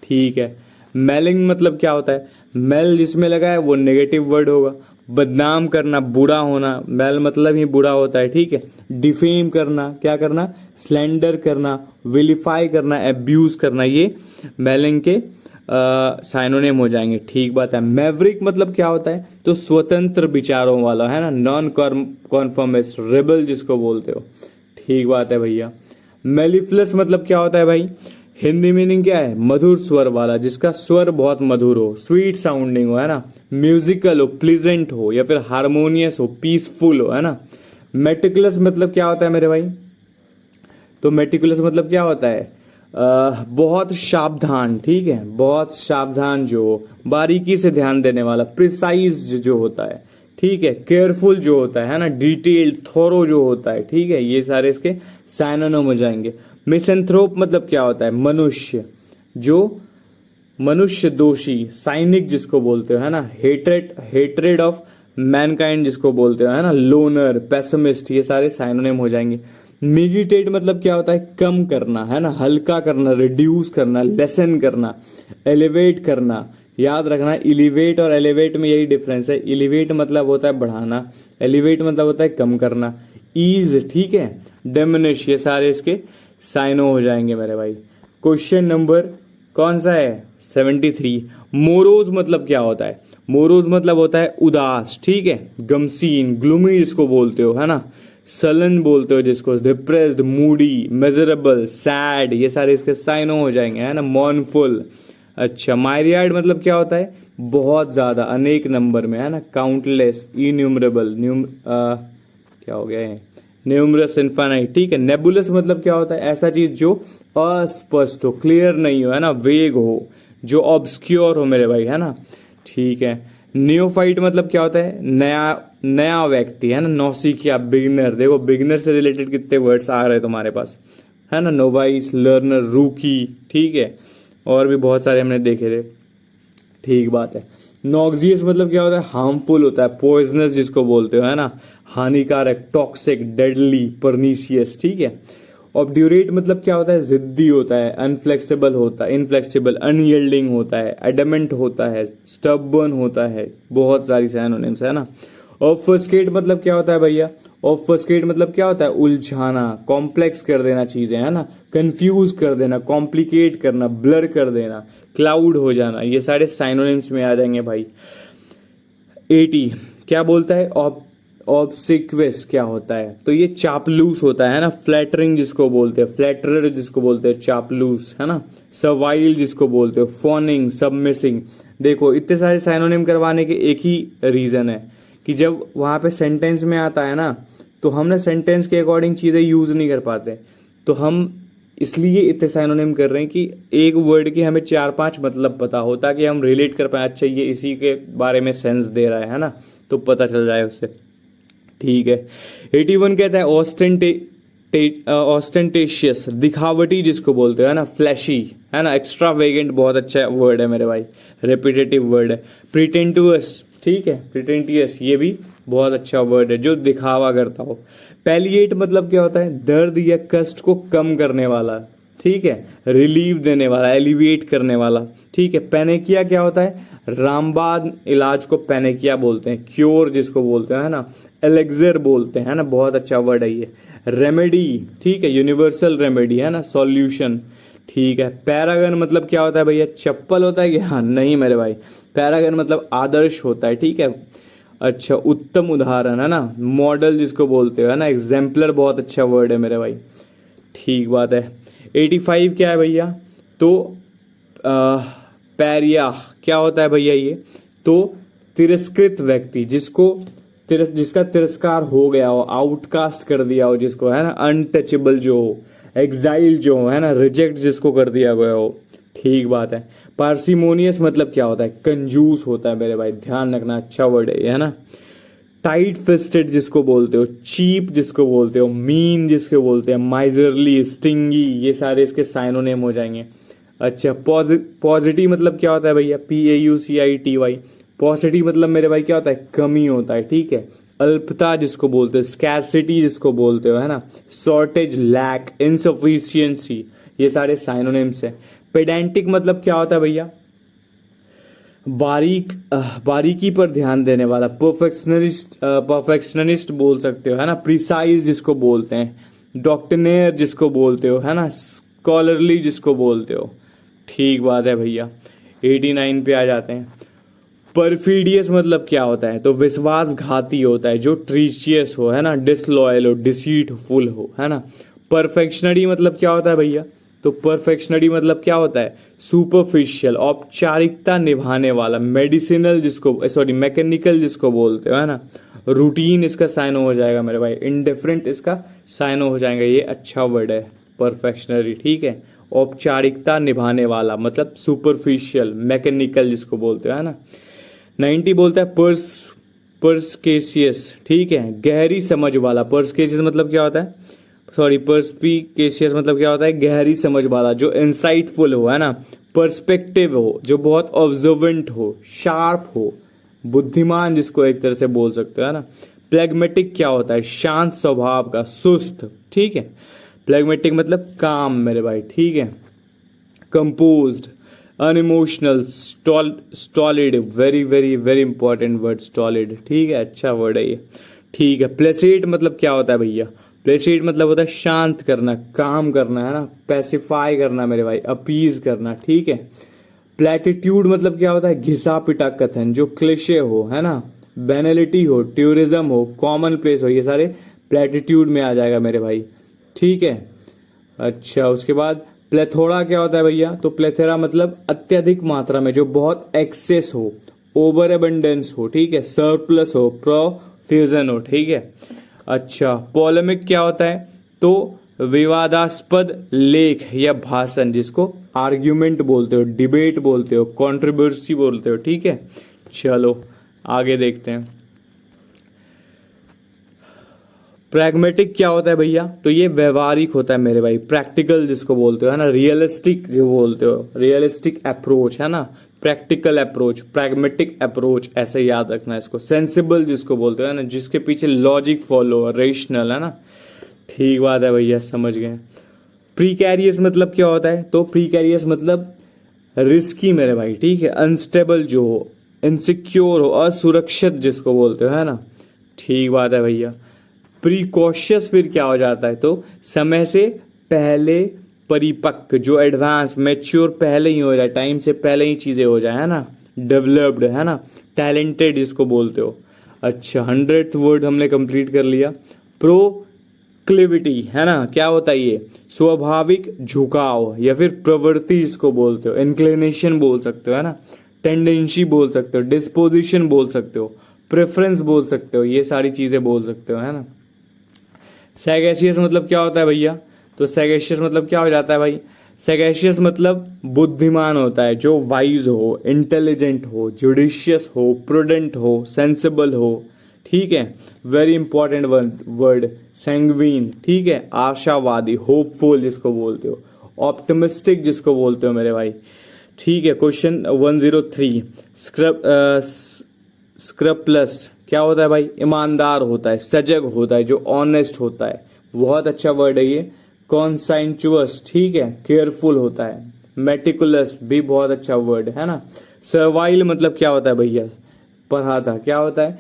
ठीक है। मेलिंग मतलब क्या होता है, मेल जिसमें लगा है वो नेगेटिव वर्ड होगा। बदनाम करना, बुरा होना, मेल मतलब ही बुरा होता है, ठीक है। डिफेम करना, क्या करना, स्लेंडर करना, विलिफाई करना, एब्यूज करना, ये मेलिंग के साइनोनिम हो जाएंगे, ठीक बात है। मैवरिक मतलब क्या होता है, तो स्वतंत्र विचारों वाला, है ना, नॉन कॉन्फॉर्मिस्ट, रेबल जिसको बोलते हो, ठीक बात है भैया। मेलिफ्लस मतलब क्या होता है भाई, हिंदी मीनिंग क्या है, मधुर स्वर वाला, जिसका स्वर बहुत मधुर हो, स्वीट साउंडिंग हो, है ना, म्यूजिकल हो, प्लीजेंट हो, या फिर हारमोनियस हो, पीसफुल हो, है ना। मेटिकुलस मतलब क्या होता है मेरे भाई, तो मेटिकुलस मतलब क्या होता है, बहुत सावधान, ठीक है, बहुत सावधान, जो बारीकी से ध्यान देने वाला, प्रिसाइज जो होता है, ठीक है, केयरफुल जो होता है ना, डिटेल्ड, थोरो जो होता है, ठीक है, ये सारे इसके साइनोनिम हो जाएंगे। मिसेंथ्रोप मतलब क्या होता है, मनुष्य, जो मनुष्य दोषी, साइनिक जिसको बोलते हो, है ना, हेट्रेड ऑफ मैनकाइंड जिसको बोलते हो, है ना, लोनर, पेसिमिस्ट, ये सारे साइनोनिम हो जाएंगे। मिगिटेट मतलब क्या होता है, कम करना, है ना, हल्का करना, रिड्यूस करना, लेसन करना, एलिवेट करना। याद रखना इलिवेट और एलिवेट में यही डिफरेंस है। इलिवेट मतलब होता है बढ़ाना, एलिवेट मतलब होता है कम करना। ईज, ठीक है, डिमिनिश, ये सारे इसके साइनो हो जाएंगे मेरे भाई। क्वेश्चन नंबर कौन सा है, 73। मोरोज मतलब क्या होता है, मोरोज मतलब होता है उदास, ठीक है, गमसीन, ग्लूमी जिसको बोलते हो, है ना, सलन बोलते हो जिसको, डिप्रेस्ड, मूडी, मेजरेबल, सैड, ये सारे इसके साइनो हो जाएंगे, है ना, मॉर्नफुल। अच्छा, मायरियाड मतलब क्या होता है, बहुत ज्यादा, अनेक नंबर में, है ना, काउंटलेस, इन्यूमरेबल, क्या हो गया है, न्यूमरस, इनफाइनाइट, ठीक है। नेबुलस मतलब क्या होता है, ऐसा चीज जो अस्पष्ट हो, क्लियर नहीं हो, है ना, वेग हो, जो ऑब्सक्योर हो मेरे भाई, है ना, ठीक है। नियोफाइट मतलब क्या होता है, नया नया व्यक्ति, है ना, नौसिखिया, बिगिनर। देखो बिगिनर से रिलेटेड कितने वर्ड्स आ रहे हैं तुम्हारे पास, है ना, नोवाइस, लर्नर, रूकी, ठीक है, और भी बहुत सारे हमने देखे थे, ठीक बात है। नॉक्सियस मतलब क्या होता है, हार्मफुल होता है, पॉइजनस जिसको बोलते हो, है ना, हानिकारक, टॉक्सिक, डेडली, परनीसियस, ठीक है। ऑब्ड्यूरेट मतलब क्या होता है, जिद्दी होता है, अनफ्लेक्सिबल होता है, इनफ्लेक्सिबल, अनयील्डिंग होता है, एडमेंट होता है, स्टबर्न होता है, बहुत सारी सिनोनिम्स है ना। ऑब्फस्केट मतलब क्या होता है भैया, ऑब्फस्केट मतलब क्या होता है, उलझाना, कॉम्प्लेक्स कर देना चीजें, है ना, कंफ्यूज कर देना, कॉम्प्लिकेट करना, ब्लर कर देना, क्लाउड हो जाना, ये सारे साइनोनिम्स में आ जाएंगे भाई। 80 क्या बोलता है, ऑब्सिक्वेस क्या होता है, तो ये चापलूस होता है ना, फ्लैटरिंग जिसको बोलते हैं, फ्लैटरर जिसको बोलते हैं, चापलूस, है ना, सर्वाइल जिसको बोलते हो, फॉनिंग, सबमिसिंग। देखो इतने सारे साइनोनिम करवाने के एक ही रीजन है कि जब वहां पे सेंटेंस में आता है ना, तो हम ना सेंटेंस के अकॉर्डिंग चीजें यूज नहीं कर पाते, तो हम इसलिए इतने साइनोनिम कर रहे हैं कि एक वर्ड के हमें 4-5 मतलब पता हो, ताकि हम रिलेट कर पाए, अच्छा ये इसी के बारे में सेंस दे रहा है ना, तो पता चल जाए उससे, ठीक है। 81 कहता है ऑस्टेंटेशियस, दिखावटी जिसको बोलते हो, है ना, फ्लैशी, है ना, एक्स्ट्रावेगेंट, बहुत अच्छा वर्ड है मेरे भाई, रेपिटेटिव वर्ड है। प्रिटेंटुअस, ठीक है, प्रिटेंटियस, ये भी बहुत अच्छा वर्ड है, जो दिखावा करता हो। पैलिएट मतलब क्या होता है, दर्द या कष्ट को कम करने वाला, ठीक है, रिलीव देने वाला, एलिविएट करने वाला, ठीक है। पैनेकिया क्या होता है, रामबाण इलाज को पैनेकिया बोलते हैं, क्योर जिसको बोलते हैं, है ना, एलेक्जर बोलते हैं, है ना, बहुत अच्छा वर्ड है ये। रेमेडी, ठीक है, यूनिवर्सल रेमेडी, है ना, सॉल्यूशन, ठीक है। पैरागन मतलब क्या होता है भैया, चप्पल होता है क्या, नहीं मेरे भाई, पैरागन मतलब आदर्श होता है, ठीक है, अच्छा, उत्तम उदाहरण, है ना, मॉडल जिसको बोलते हो, है ना, एग्जाम्पलर, बहुत अच्छा वर्ड है मेरे भाई, ठीक बात है। 85 क्या है भैया, तो पैरिया क्या होता है भैया, ये तो तिरस्कृत व्यक्ति, जिसका तिरस्कार हो गया हो, आउटकास्ट कर दिया हो जिसको, है ना, अनटचेबल जो हो, एग्जाइल जो हो, है ना, रिजेक्ट जिसको कर दिया गया हो, ठीक बात है। पार्सिमोनियस मतलब क्या होता है, कंजूस होता है मेरे भाई, ध्यान रखना, अच्छा वर्ड है, है ना। टाइट फिस्टेड जिसको बोलते हो, चीप जिसको बोलते हो, मीन जिसको बोलते हैं, माइजरली, स्टिंगी, ये सारे इसके साइनोनेम हो जाएंगे। अच्छा, पॉजिटिव मतलब क्या होता है भैया, PAUCITY, पॉजिटिव मतलब मेरे भाई क्या होता है, कमी होता है, ठीक है। अल्पता जिसको बोलते हो, स्कैरसिटी जिसको बोलते हो, है ना, शॉर्टेज, लैक, इनसफिशियंसी, ये सारे साइनोनिम्स है। पेडेंटिक मतलब क्या होता है भैया, बारीकी पर ध्यान देने वाला, परफेक्शनिस्ट बोल सकते हो, है ना, प्रिसाइज जिसको बोलते हैं, डॉक्टनेयर जिसको बोलते हो, है ना, स्कॉलरली जिसको बोलते हो, ठीक बात है भैया। 89 पे आ जाते हैं। परफीडियस मतलब क्या होता है, तो विश्वासघाती होता है, जो ट्रीचियस हो, है ना, डिसलॉयल हो, डिसीटफुल हो, है ना। परफेक्शनरी मतलब क्या होता है भैया, तो परफेक्शनरी मतलब क्या होता है, सुपरफिशियल, औपचारिकता निभाने वाला, मेडिसिनल जिसको मैकेनिकल जिसको बोलते हो, है ना। रूटीन इसका साइनो हो जाएगा मेरे भाई, इनडिफरेंट इसका साइनो हो जाएगा, ये अच्छा वर्ड है परफेक्शनरी, ठीक है। औपचारिकता निभाने वाला मतलब सुपरफिशियल, मैकेनिकल जिसको बोलते हो, है ना। 90 बोलता है पर्सकेसियस, ठीक है, गहरी समझ वाला। पर्सकेसियस मतलब क्या होता है, पर्सपिकेशियस मतलब क्या होता है, गहरी समझ वाला, जो इंसाइटफुल हो, है ना, पर्सपेक्टिव हो, जो बहुत ऑब्जर्वेंट हो, शार्प हो, बुद्धिमान जिसको एक तरह से बोल सकते हो, है ना। प्लेगमेटिक क्या होता है, शांत स्वभाव का, सुस्त, ठीक है। प्लेगमेटिक मतलब काम मेरे भाई, ठीक है। Composed, unemotional, stolid, very very very important word stolid, ठीक है, अच्छा वर्ड है ये, ठीक है। प्लेसिड मतलब क्या होता है भैया, प्लेसिड मतलब होता है शांत करना, काम करना, है ना, पैसिफाई करना मेरे भाई, अपीज करना, ठीक है। प्लेटिट्यूड मतलब क्या होता है, घिसा पिटा कथन, जो क्लिशे हो, है ना, बैनलिटी हो, ट्यूरिज्म हो, कॉमन प्लेस हो, ये सारे प्लेटिट्यूड में आ जाएगा मेरे भाई, ठीक है। अच्छा, उसके बाद प्लेथोरा क्या होता है भैया, तो प्लेथोरा मतलब अत्यधिक मात्रा में, जो बहुत एक्सेस हो, ओवर एबंडेंस हो, ठीक है, सरप्लस हो, प्रोफ्यूजन हो, ठीक है। अच्छा, पोलेमिक क्या होता है, तो विवादास्पद लेख या भाषण, जिसको आर्ग्यूमेंट बोलते हो, डिबेट बोलते हो, कंट्रोवर्सी बोलते हो, ठीक है। चलो आगे देखते हैं। प्रैग्मेटिक क्या होता है भैया, तो ये व्यवहारिक होता है मेरे भाई, प्रैक्टिकल जिसको बोलते हो, है ना, रियलिस्टिक जो बोलते हो, रियलिस्टिक अप्रोच, है ना, प्रैक्टिकल अप्रोच, प्रैग्मेटिक अप्रोच, ऐसे याद रखना इसको। सेंसिबल जिसको बोलते हो, है ना, जिसके पीछे लॉजिक फॉलो, रेशनल, है ना, ठीक बात है भैया, समझ गए। प्रीकैरियस मतलब क्या होता है, तो प्रीकैरियस मतलब रिस्की मेरे भाई, ठीक है, अनस्टेबल जो हो, इनसिक्योर हो, असुरक्षित जिसको बोलते हो, है ना, ठीक बात है भैया। प्रीकॉशियस फिर क्या हो जाता है, तो समय से पहले परिपक्व, जो एडवांस मैच्योर पहले ही हो जाए, टाइम से पहले ही चीजें हो जाए, है ना, डेवलप्ड, है ना, टैलेंटेड जिसको बोलते हो। अच्छा, 100th वर्ड हमने कंप्लीट कर लिया। प्रोक्लिविटी, है ना, क्या होता है ये, स्वाभाविक झुकाव या फिर प्रवृत्ति जिसको बोलते हो, इंक्लिनेशन बोल सकते हो, है ना, टेंडेंसी बोल सकते हो, डिस्पोजिशन बोल सकते हो, प्रेफरेंस बोल सकते हो, ये सारी चीजें बोल सकते हो, है ना। सैगेशियस मतलब क्या होता है भैया, तो सैगेशियस मतलब क्या हो जाता है भाई, सैगेशियस मतलब बुद्धिमान होता है, जो वाइज हो, इंटेलिजेंट हो, जुडिशियस हो, प्रूडेंट हो, सेंसिबल हो, ठीक है। वेरी इंपॉर्टेंट वर्ड सैंग्विन, ठीक है, आशावादी, होपफुल जिसको बोलते हो, ऑप्टिमिस्टिक जिसको बोलते हो मेरे भाई, ठीक है। क्वेश्चन 103, स्क्रप्लस क्या होता है भाई, ईमानदार होता है, सजग होता है, जो ऑनेस्ट होता है, बहुत अच्छा वर्ड है ये। कॉन्साइंचुअस, ठीक है, केयरफुल होता है। मेटिकुलस भी बहुत अच्छा वर्ड है ना। सर्वाइल मतलब क्या होता है भैया, पढ़ा था, क्या होता है,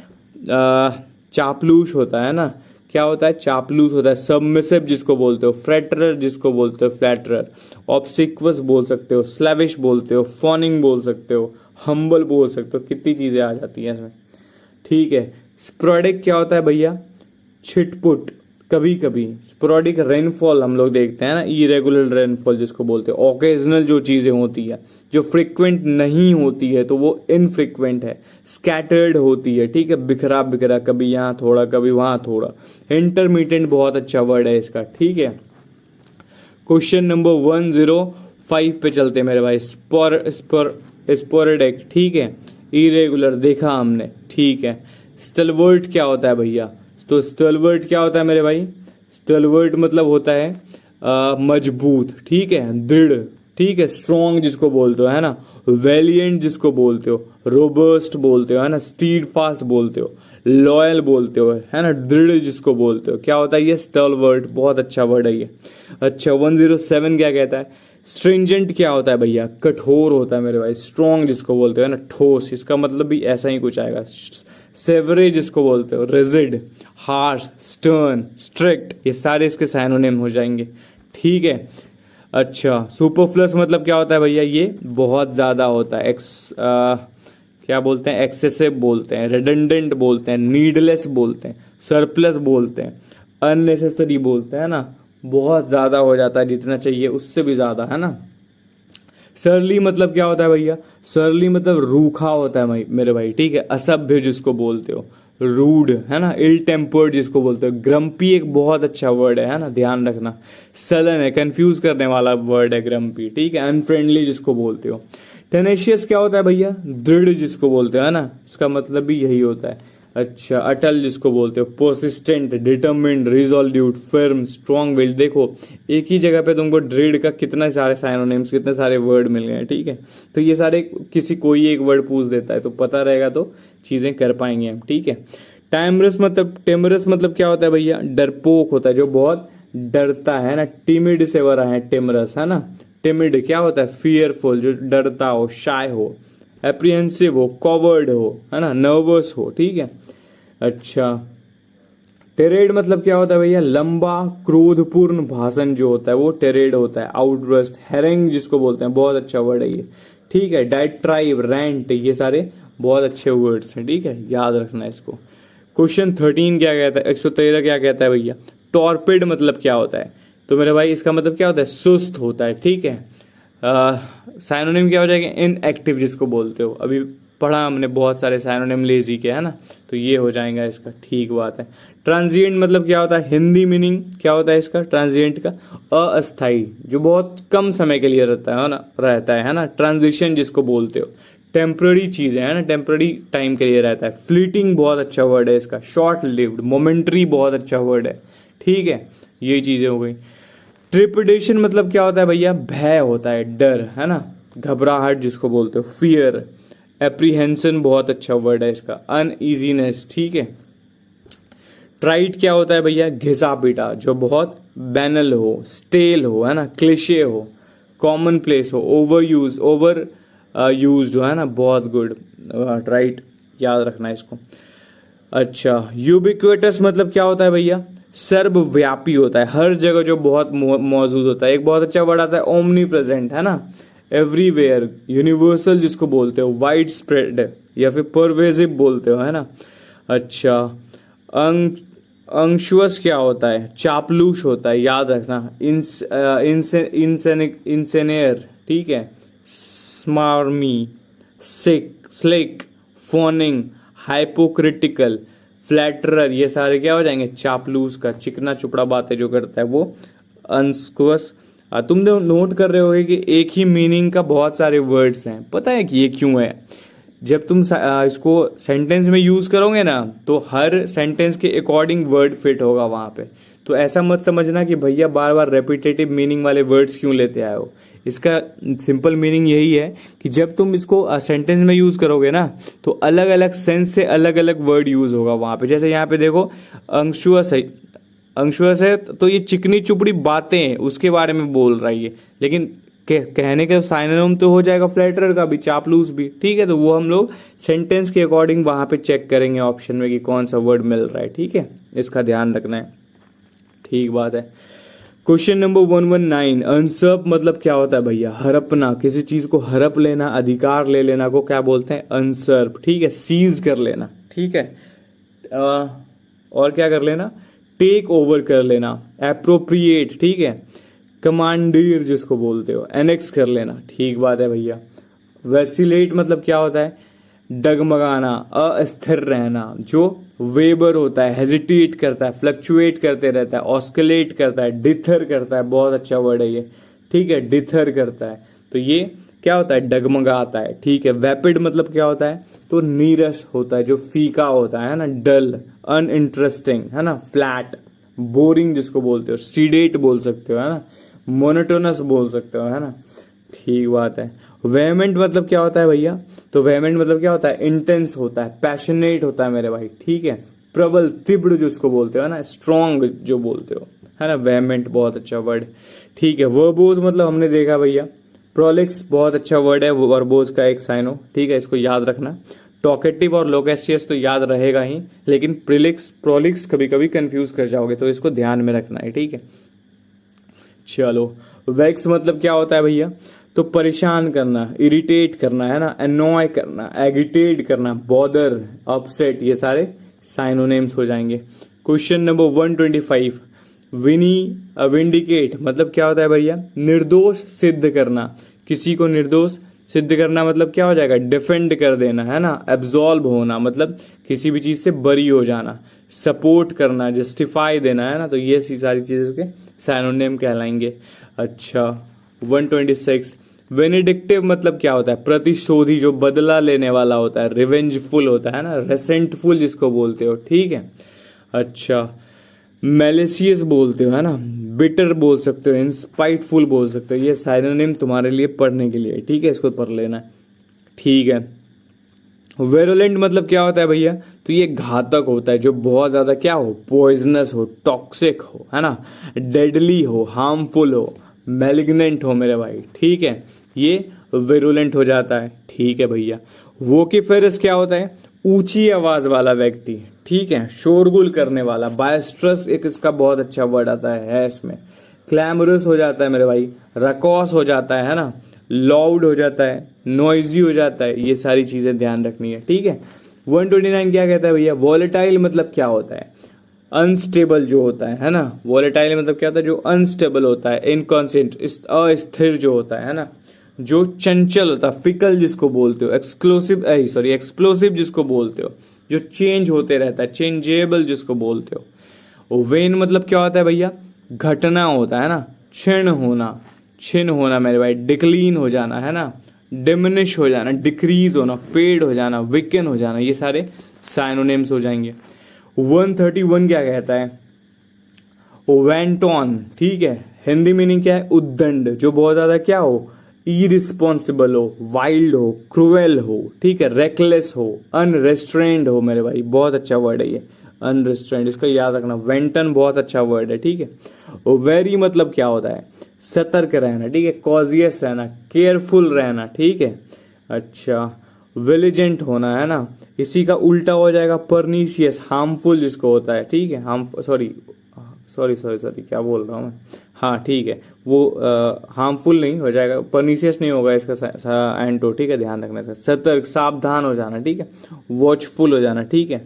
चापलूस होता है ना, क्या होता है, चापलूस होता है। सबमिसिव जिसको बोलते हो, फ्लैटरर जिसको बोलते हो, फ्लैटरर। ऑब्सिक्वस बोल सकते हो, स्लैविश बोलते हो, फॉनिंग बोल सकते हो, हम्बल बोल सकते हो, कितनी चीजें आ जाती हैं इसमें, ठीक है। स्पोरेडिक क्या होता है भैया, छिटपुट, कभी कभी। स्पोरेडिक रेनफॉल हम लोग देखते हैं ना, इरेगुलर रेनफॉल जिसको बोलते हैं। ओकेजनल जो चीजें होती है, जो फ्रिक्वेंट नहीं होती है, तो वो इनफ्रिक्वेंट है। स्कैटर्ड होती है, ठीक है, बिखरा बिखरा, कभी यहाँ थोड़ा कभी वहां थोड़ा। इंटरमीडिएट बहुत अच्छा वर्ड है इसका, ठीक है। क्वेश्चन नंबर 105 पे चलते हैं मेरे भाई। स्पोरेडिक, ठीक है, इरेगुलर देखा हमने, ठीक है। स्टलवर्ट क्या होता है भैया, तो स्टलवर्ट क्या होता है मेरे भाई, स्टलवर्ट मतलब होता है मजबूत, ठीक है, दृढ़, ठीक है, स्ट्रॉन्ग जिसको बोलते हो, है ना। वैलियंट जिसको बोलते हो, रोबस्ट बोलते हो, है ना, स्टीड फास्ट बोलते हो, लॉयल बोलते हो, है ना, दृढ़ जिसको बोलते हो, क्या होता है ये, स्टलवर्ट, बहुत अच्छा वर्ड है ये। अच्छा, 107 क्या कहता है, स्ट्रिंजेंट क्या होता है भैया, कठोर होता है मेरे भाई। स्ट्रॉन्ग जिसको बोलते हो, है ना, ठोस, इसका मतलब भी ऐसा ही कुछ आएगा। सेवरे जिसको बोलते हो, रिजिड, हार्श, स्टर्न, स्ट्रिक्ट, ये सारे इसके साइनोनिम हो जाएंगे, ठीक है। अच्छा, सुपरफ्लस मतलब क्या होता है भैया, ये बहुत ज्यादा होता है। क्या बोलते हैं, एक्सेसिव बोलते हैं, रिडंडेंट बोलते हैं, नीडलेस बोलते हैं, सरप्लस बोलते हैं, अननेसेसरी बोलते हैं ना, बहुत ज्यादा हो जाता है, जितना चाहिए उससे भी ज्यादा, है ना। सरली मतलब क्या होता है भैया, सरली मतलब रूखा होता है मेरे भाई, ठीक है, असभ्य जिसको बोलते हो, रूड, है ना, इल टेम्पर्ड जिसको बोलते हो। ग्रम्पी एक बहुत अच्छा वर्ड है ना, ध्यान रखना। सलन है, कंफ्यूज करने वाला वर्ड है ग्रम्पी, ठीक है। अनफ्रेंडली जिसको बोलते हो। टेनेशियस क्या होता है भैया, दृढ़ जिसको बोलते हो, है ना, इसका मतलब भी यही होता है। अच्छा, अटल जिसको बोलते हो, persistent, determined, resolute, firm, strong will. देखो एक ही जगह पे तुमको दृढ़ का कितना सारे साइनोनिम्स, कितने सारे वर्ड मिल गए, ठीक है। तो ये सारे किसी कोई एक वर्ड पूछ देता है तो पता रहेगा, तो चीजें कर पाएंगे हम, ठीक है। टेमरस मतलब क्या होता है भैया? डरपोक होता है, जो बहुत डरता है ना। टिमिड से बना है टेमरस, है ना। टिमिड क्या होता है? फियरफुल, जो डरता हो, शाय हो, एप्रीहेंसिव हो, कॉवर्ड हो, है ना, नर्वस हो, ठीक है। अच्छा, टेरेड मतलब क्या होता है भैया? लंबा क्रोधपूर्ण भाषण जो होता है वो टेरेड होता है। आउटबर्स्ट, हेरेंग जिसको बोलते हैं, बहुत अच्छा वर्ड है ये, ठीक है। डायट्राइब, रैंट, ये सारे बहुत अच्छे वर्ड्स हैं, ठीक है, याद रखना इसको। क्वेश्चन 13 क्या कहता है? 113 क्या कहता है भैया? टॉर्पिड मतलब क्या होता है? तो मेरे भाई इसका मतलब क्या होता है? सुस्त होता है, ठीक है। साइनोनिम क्या हो जाएगा? इनएक्टिव जिसको बोलते हो, अभी पढ़ा हमने बहुत सारे साइनोनिम लेजी के, है ना, तो ये हो जाएगा इसका, ठीक बात है। ट्रांजिएंट मतलब क्या होता है? हिंदी मीनिंग क्या होता है इसका ट्रांजिएंट का? अस्थाई, जो बहुत कम समय के लिए रहता है ना। ट्रांजिशन जिसको बोलते हो, टेम्पररी चीजें, है ना, टेम्पररी टाइम के लिए रहता है। फ्लीटिंग बहुत अच्छा वर्ड है इसका। शॉर्ट लिव्ड, मोमेंट्री बहुत अच्छा वर्ड है, ठीक है। ये चीजें हो गई। ट्रिपिडेशन मतलब क्या होता है भैया? भय होता है, डर, है ना, घबराहट जिसको बोलते हो, फियर। एप्रीहेंशन बहुत अच्छा वर्ड है इसका। अनईजीनेस, ठीक है। ट्राइट क्या होता है भैया? घिसा पीटा, जो बहुत बैनल हो, स्टेल हो, है ना, क्लिशे हो, कॉमन प्लेस हो, ओवर यूज हो, है ना, बहुत गुड। ट्राइट याद रखना है इसको। अच्छा, यूबिक्वेटस मतलब क्या होता है भैया? सर्वव्यापी होता है, हर जगह जो बहुत मौजूद होता है। एक बहुत अच्छा वर्ड आता है ओमनी प्रेजेंट, है ना, एवरीवेयर। यूनिवर्सल जिसको बोलते हो, वाइड स्प्रेड या फिर परवेजिव बोलते हो, है ना। अच्छा, अंशुअस क्या होता है? चापलूस होता है, याद रखना। इंसेनेयर, ठीक है। स्मार्मी, सिक, स्लिक, फोनिंग, हाइपोक्रिटिकल, फ्लैटरर, ये सारे क्या हो जाएंगे? चापलूस का, चिकना चुपड़ा बातें जो करता है वो। अंस्कुअस, तुम नोट कर रहे होगे कि एक ही मीनिंग का बहुत सारे वर्ड्स हैं। पता है कि ये क्यों है? जब तुम इसको सेंटेंस में यूज करोगे ना, तो हर सेंटेंस के अकॉर्डिंग वर्ड फिट होगा वहां पे। तो ऐसा मत समझना कि भैया बार बार रेपिटेटिव मीनिंग वाले वर्ड्स क्यों लेते आए हो। इसका सिंपल मीनिंग यही है कि जब तुम इसको सेंटेंस में यूज करोगे ना, तो अलग अलग सेंस से अलग अलग वर्ड यूज होगा वहां पे। जैसे यहाँ पे देखो, अंशुअस है, अंशुअस है तो ये चिकनी चुपड़ी बातें उसके बारे में बोल रहा है ये, लेकिन कहने का साइनोनिम तो हो जाएगा फ्लैटरर का भी, चापलूस भी, ठीक है। तो वो हम लोग सेंटेंस के अकॉर्डिंग वहां पे चेक करेंगे ऑप्शन में कि कौन सा वर्ड मिल रहा है, ठीक है। इसका ध्यान रखना है, ठीक बात है। क्वेश्चन नंबर 119, अनसर्प मतलब क्या होता है भैया? हड़पना, किसी चीज को हड़प लेना, अधिकार ले लेना को क्या बोलते हैं? अनसर्प, ठीक है। सीज कर लेना, ठीक है। और क्या कर लेना? टेक ओवर कर लेना, एप्रोप्रिएट, ठीक है। कमांडीर जिसको बोलते हो, एनेक्स कर लेना, ठीक बात है भैया। वैसिलेट मतलब क्या होता है? डगमगाना, अस्थिर रहना। जो वेबर होता है, हेजिटेट करता है, फ्लक्चुएट करते रहता है, ऑस्किलेट करता है, डिथर करता है, बहुत अच्छा वर्ड है ये, ठीक है, डिथर करता है। तो ये क्या होता है? डगमगाता है, ठीक है। वैपिड मतलब क्या होता है? तो नीरस होता है, जो फीका होता है ना, डल, अनइंटरेस्टिंग, है ना, फ्लैट, बोरिंग जिसको बोलते हो, सीडेट बोल सकते हो, है ना, मोनोटोनस बोल सकते हो, है ना, ठीक बात है। वेहमेंट मतलब क्या होता है भैया? तो वेहमेंट मतलब क्या होता है? इंटेंस होता है, पैशनेट होता है मेरे भाई, ठीक है। प्रबल, तीव्र जिसको बोलते हो ना, स्ट्रॉन्ग जो बोलते हो, है ना, वेहमेंट बहुत अच्छा वर्ड, ठीक है। वर्बोज मतलब हमने देखा भैया। प्रोलिक्स बहुत अच्छा वर्ड है, वर्बोज का एक साइनो, ठीक है, इसको याद रखना। टॉकेटिव और लोकेशियस तो याद रहेगा ही, लेकिन प्रोलिक्स कभी कभी कंफ्यूज कर जाओगे, तो इसको ध्यान में रखना है, ठीक है। चलो, वैक्स मतलब क्या होता है भैया? तो परेशान करना, इरिटेट करना, है ना, अनॉय करना, एगिटेट करना, बॉदर, अपसेट, ये सारे साइनोनेम्स हो जाएंगे। क्वेश्चन नंबर 125, विंडिकेट मतलब क्या होता है भैया? निर्दोष सिद्ध करना, किसी को निर्दोष सिद्ध करना मतलब क्या हो जाएगा? डिफेंड कर देना, है ना, एब्जॉल्व होना मतलब किसी भी चीज से बरी हो जाना, सपोर्ट करना, जस्टिफाई देना, है ना। तो ये सारी चीजें के साइनोनिम कहलाएंगे। अच्छा, 126, वेनेडिक्टिव मतलब क्या होता है? प्रतिशोधी, जो बदला लेने वाला होता है, रिवेंजफुल होता है ना, रेसेंटफुल जिसको बोलते हो, ठीक है। अच्छा, मैलिसियस बोलते हो, है ना, बिटर बोल सकते हो, इंस्पाइटफुल बोल सकते हो। ये साइनोनिम तुम्हारे लिए पढ़ने के लिए, ठीक है, इसको पढ़ लेना, ठीक है। वेरुलेंट मतलब क्या होता है भैया, तो ये घातक होता है, जो बहुत ज्यादा क्या हो, पॉइजनस हो, टॉक्सिक हो, है ना, डेडली हो, हार्मफुल हो, मैलिग्नेंट हो मेरे भाई, ठीक है, ये वेरुलेंट हो जाता है, ठीक है भैया। वोकिफेरस क्या होता है, ऊंची आवाज वाला व्यक्ति, ठीक है, शोरगुल करने वाला। बायस्ट्रस एक इसका बहुत अच्छा वर्ड आता है इसमें। क्लैमरस हो जाता है मेरे भाई, रकॉस हो जाता है ना, लाउड हो जाता है, नॉइजी हो जाता है, ये सारी चीजें ध्यान रखनी है, ठीक है। 129 क्या कहता है भैया, वॉलेटाइल मतलब क्या होता है, अनस्टेबल जो होता है ना, वॉलेटाइल मतलब क्या होता है, जो अनस्टेबल होता है, इनकॉन्स्टेंट, अस्थिर जो होता है ना, जो चंचल होता है, फिकल जिसको बोलते हो, एक्सप्लोसिव जिसको बोलते हो, जो चेंज होते रहता है, चेंजेबल जिसको बोलते हो। वेन मतलब क्या होता है भैया, घटना होता है ना, क्षीण होना मेरे भाई, डिक्लीन हो जाना, है ना, डिमिनिश हो जाना, डिक्रीज होना, फेड हो जाना, वीकन हो जाना, ये सारे साइनोनिम्स हो जाएंगे। 131 क्या कहता है, ओवेंटॉन, ठीक है, हिंदी मीनिंग क्या है, उद्दंड, जो बहुत ज्यादा क्या हो, इरिस्पॉन्सिबल हो, वाइल्ड हो, क्रूएल हो, ठीक है, रेकलेस हो, अनरेस्ट्रेंड हो मेरे भाई, बहुत अच्छा वर्ड है ये, अनरेस्ट्रेंड, इसका याद रखना। वेंटन बहुत अच्छा वर्ड है, ठीक है। वेरी मतलब क्या होता है, सतर्क रहना, ठीक है, कॉजियस रहना, केयरफुल रहना, ठीक है। अच्छा, विलिजेंट होना, है ना, इसी का उल्टा हो जाएगा परनीशियस, हार्मफुल जिसको होता है, ठीक है, सॉरी क्या बोल रहा हूँ मैं, हाँ ठीक है, वो हार्मफुल नहीं हो जाएगा, परनीशियस नहीं होगा इसका एंटो, ठीक है, ध्यान रखना इसका। सतर्क, सावधान हो जाना, ठीक है, वॉचफुल हो जाना, ठीक है।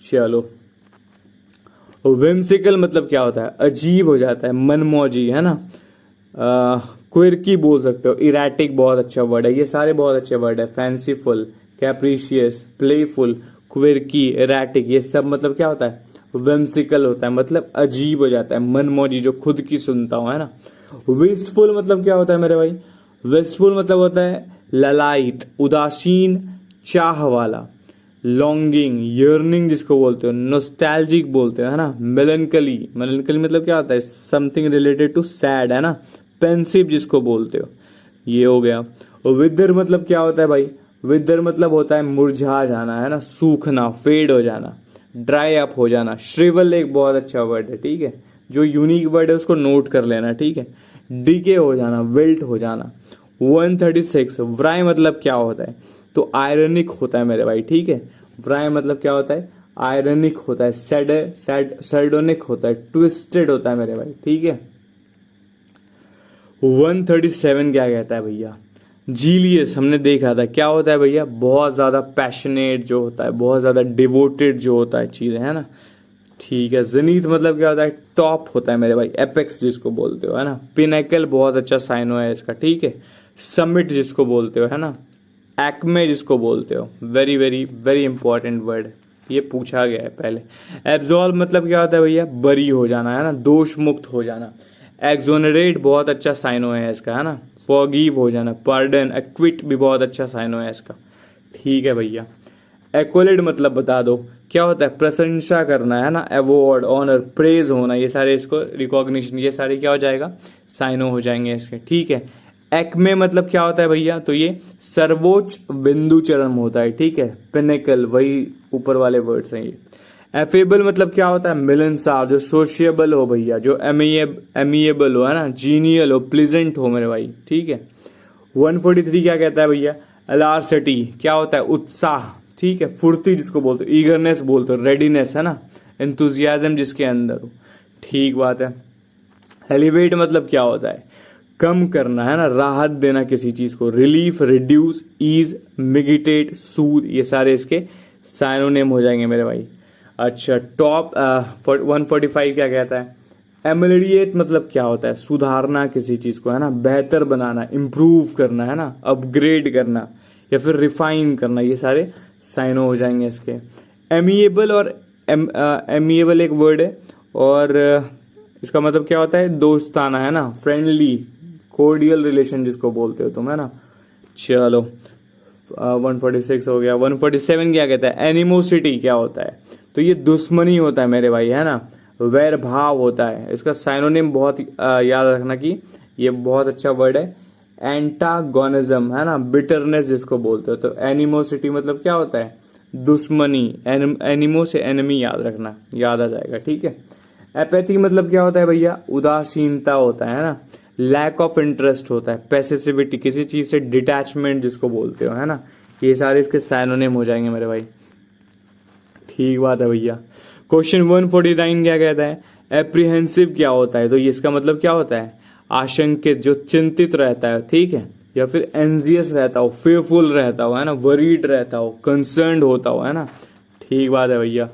चलो, विम्सिकल मतलब क्या होता है, अजीब हो जाता है, मनमौजी, है ना, क्विर्की बोल सकते हो, इरेटिक बहुत अच्छा वर्ड है, ये सारे बहुत अच्छे वर्ड है। फैंसीफुल, कैप्रिशियस, प्लेफुल, क्विर्की, इरेटिक, ये सब मतलब क्या होता है, विम्सिकल होता है, मतलब अजीब हो जाता है, मनमौजी, जो खुद की सुनता हो, है ना। विस्टफुल मतलब क्या होता है मेरे भाई, विस्टफुल मतलब होता है ललायित, उदासीन, चाह वाला, लॉन्गिंग, यर्निंग जिसको बोलते हो, नोस्टैल्जिक बोलते हो, है ना। मेलनकली मतलब क्या होता है, समथिंग रिलेटेड टू सैड, है ना। पेंसिव जिसको बोलते हो, ये हो गया। और विदर मतलब क्या होता है भाई, विदर मतलब होता है मुरझा जाना, है ना, सूखना, फेड हो जाना, ड्राई अप हो जाना। श्रिवल एक बहुत अच्छा वर्ड है, ठीक है, जो यूनिक वर्ड है उसको नोट कर लेना, ठीक है। डीके हो जाना, विल्ट हो जाना। 136 व्राई मतलब क्या होता है, तो आयरनिक होता है मेरे भाई, ठीक है। व्राई मतलब क्या होता है, आयरनिक होता है, सैडोनिक होता है, ट्विस्टेड होता है मेरे भाई, ठीक है। 137 क्या कहता है भैया, जीलियस, हमने देखा था क्या होता है भैया, बहुत ज्यादा पैशनेट जो होता है, बहुत ज्यादा डिवोटेड जो होता है चीजें, है ना, ठीक है। जनीथ मतलब क्या होता है, टॉप होता है मेरे भाई, एपेक्स जिसको बोलते हो, है ना। पिनेकल बहुत अच्छा साइनो है इसका, ठीक है। समिट जिसको बोलते हो, है ना। एक्मे जिसको बोलते हो, very very very important word, ये पूछा गया है पहले। एब्जॉल्व मतलब क्या होता है भैया, बरी हो जाना, है ना, दोष मुक्त हो जाना। एक्सोनरेट बहुत अच्छा साइनो है इसका, है ना। फॉरगिव हो जाना, पार्डन, एक्विट भी बहुत अच्छा साइनो है इसका, ठीक है भैया। एक्वलिड मतलब बता दो क्या होता है, प्रशंसा करना, है ना, अवार्ड, ऑनर, प्रेज होना, ये सारे इसको रिकॉग्निशन, ये सारे क्या हो जाएगा, साइनो हो जाएंगे इसके, ठीक है। एक्मे मतलब क्या होता है भैया, तो ये सर्वोच्च बिंदु चरम होता है, ठीक है, पिनेकल, वही ऊपर वाले वर्ड्स हैं ये। एफेबल मतलब क्या होता है, मिलनसार, जो सोशिएबल हो भैया, जो एमिएबल हो, है ना, जीनियल हो, प्लीजेंट हो मेरे भाई, ठीक है। 143 क्या कहता है भैया, अलार्सिटी क्या होता है, उत्साह, ठीक है, फुर्ती जिसको बोलते हो, ईगरनेस बोलते हो, रेडीनेस, है ना, एंथुजियाज्म जिसके अंदर हो, ठीक बात है। एलिवेट मतलब क्या होता है, कम करना, है ना, राहत देना किसी चीज को, रिलीफ, रिड्यूस, ईज, मिगिटेट, सूद, ये सारे इसके साइनोनिम हो जाएंगे मेरे भाई। अच्छा, टॉप 145 क्या कहता है, एमेलिएट मतलब क्या होता है, सुधारना किसी चीज को, है ना, बेहतर बनाना, इम्प्रूव करना, है ना, अपग्रेड करना या फिर रिफाइन करना, ये सारे साइनो हो जाएंगे इसके। एमिएबल और एमिएबल एक वर्ड है, और इसका मतलब क्या होता है, दोस्ताना, है ना, फ्रेंडली, कोर्डियल रिलेशन जिसको बोलते हो तुम, है ना। चलो 146 हो गया। 147 क्या कहता है, एनिमोसिटी क्या होता है, तो ये दुश्मनी होता है मेरे भाई, है ना, वैर भाव होता है। इसका साइनोनिम बहुत याद रखना कि ये बहुत अच्छा वर्ड है, एंटागोनिज्म है ना, बिटरनेस जिसको बोलते हो। तो एनिमोसिटी मतलब क्या होता है, दुश्मनी। एनिमो से एनिमी याद रखना, याद आ जाएगा, ठीक है। एपैथी मतलब क्या होता है भैया, उदासीनता होता है ना, लैक ऑफ इंटरेस्ट होता है, पैसिविटी, किसी चीज से डिटैचमेंट जिसको बोलते हो, है ना। ये सारे इसके साइनोनिम हो जाएंगे मेरे भाई, ठीक बात है भैया। क्वेश्चन 149 क्या कहता है, एप्रीहेंसिव क्या होता है, तो इसका मतलब क्या होता है, आशंकित, जो चिंतित रहता है, ठीक है, या फिर एंजियस रहता हो, फेयरफुल रहता हो, है ना, वरीड रहता हो, कंसर्न्ड होता हो, है ना, ठीक बात है भैया।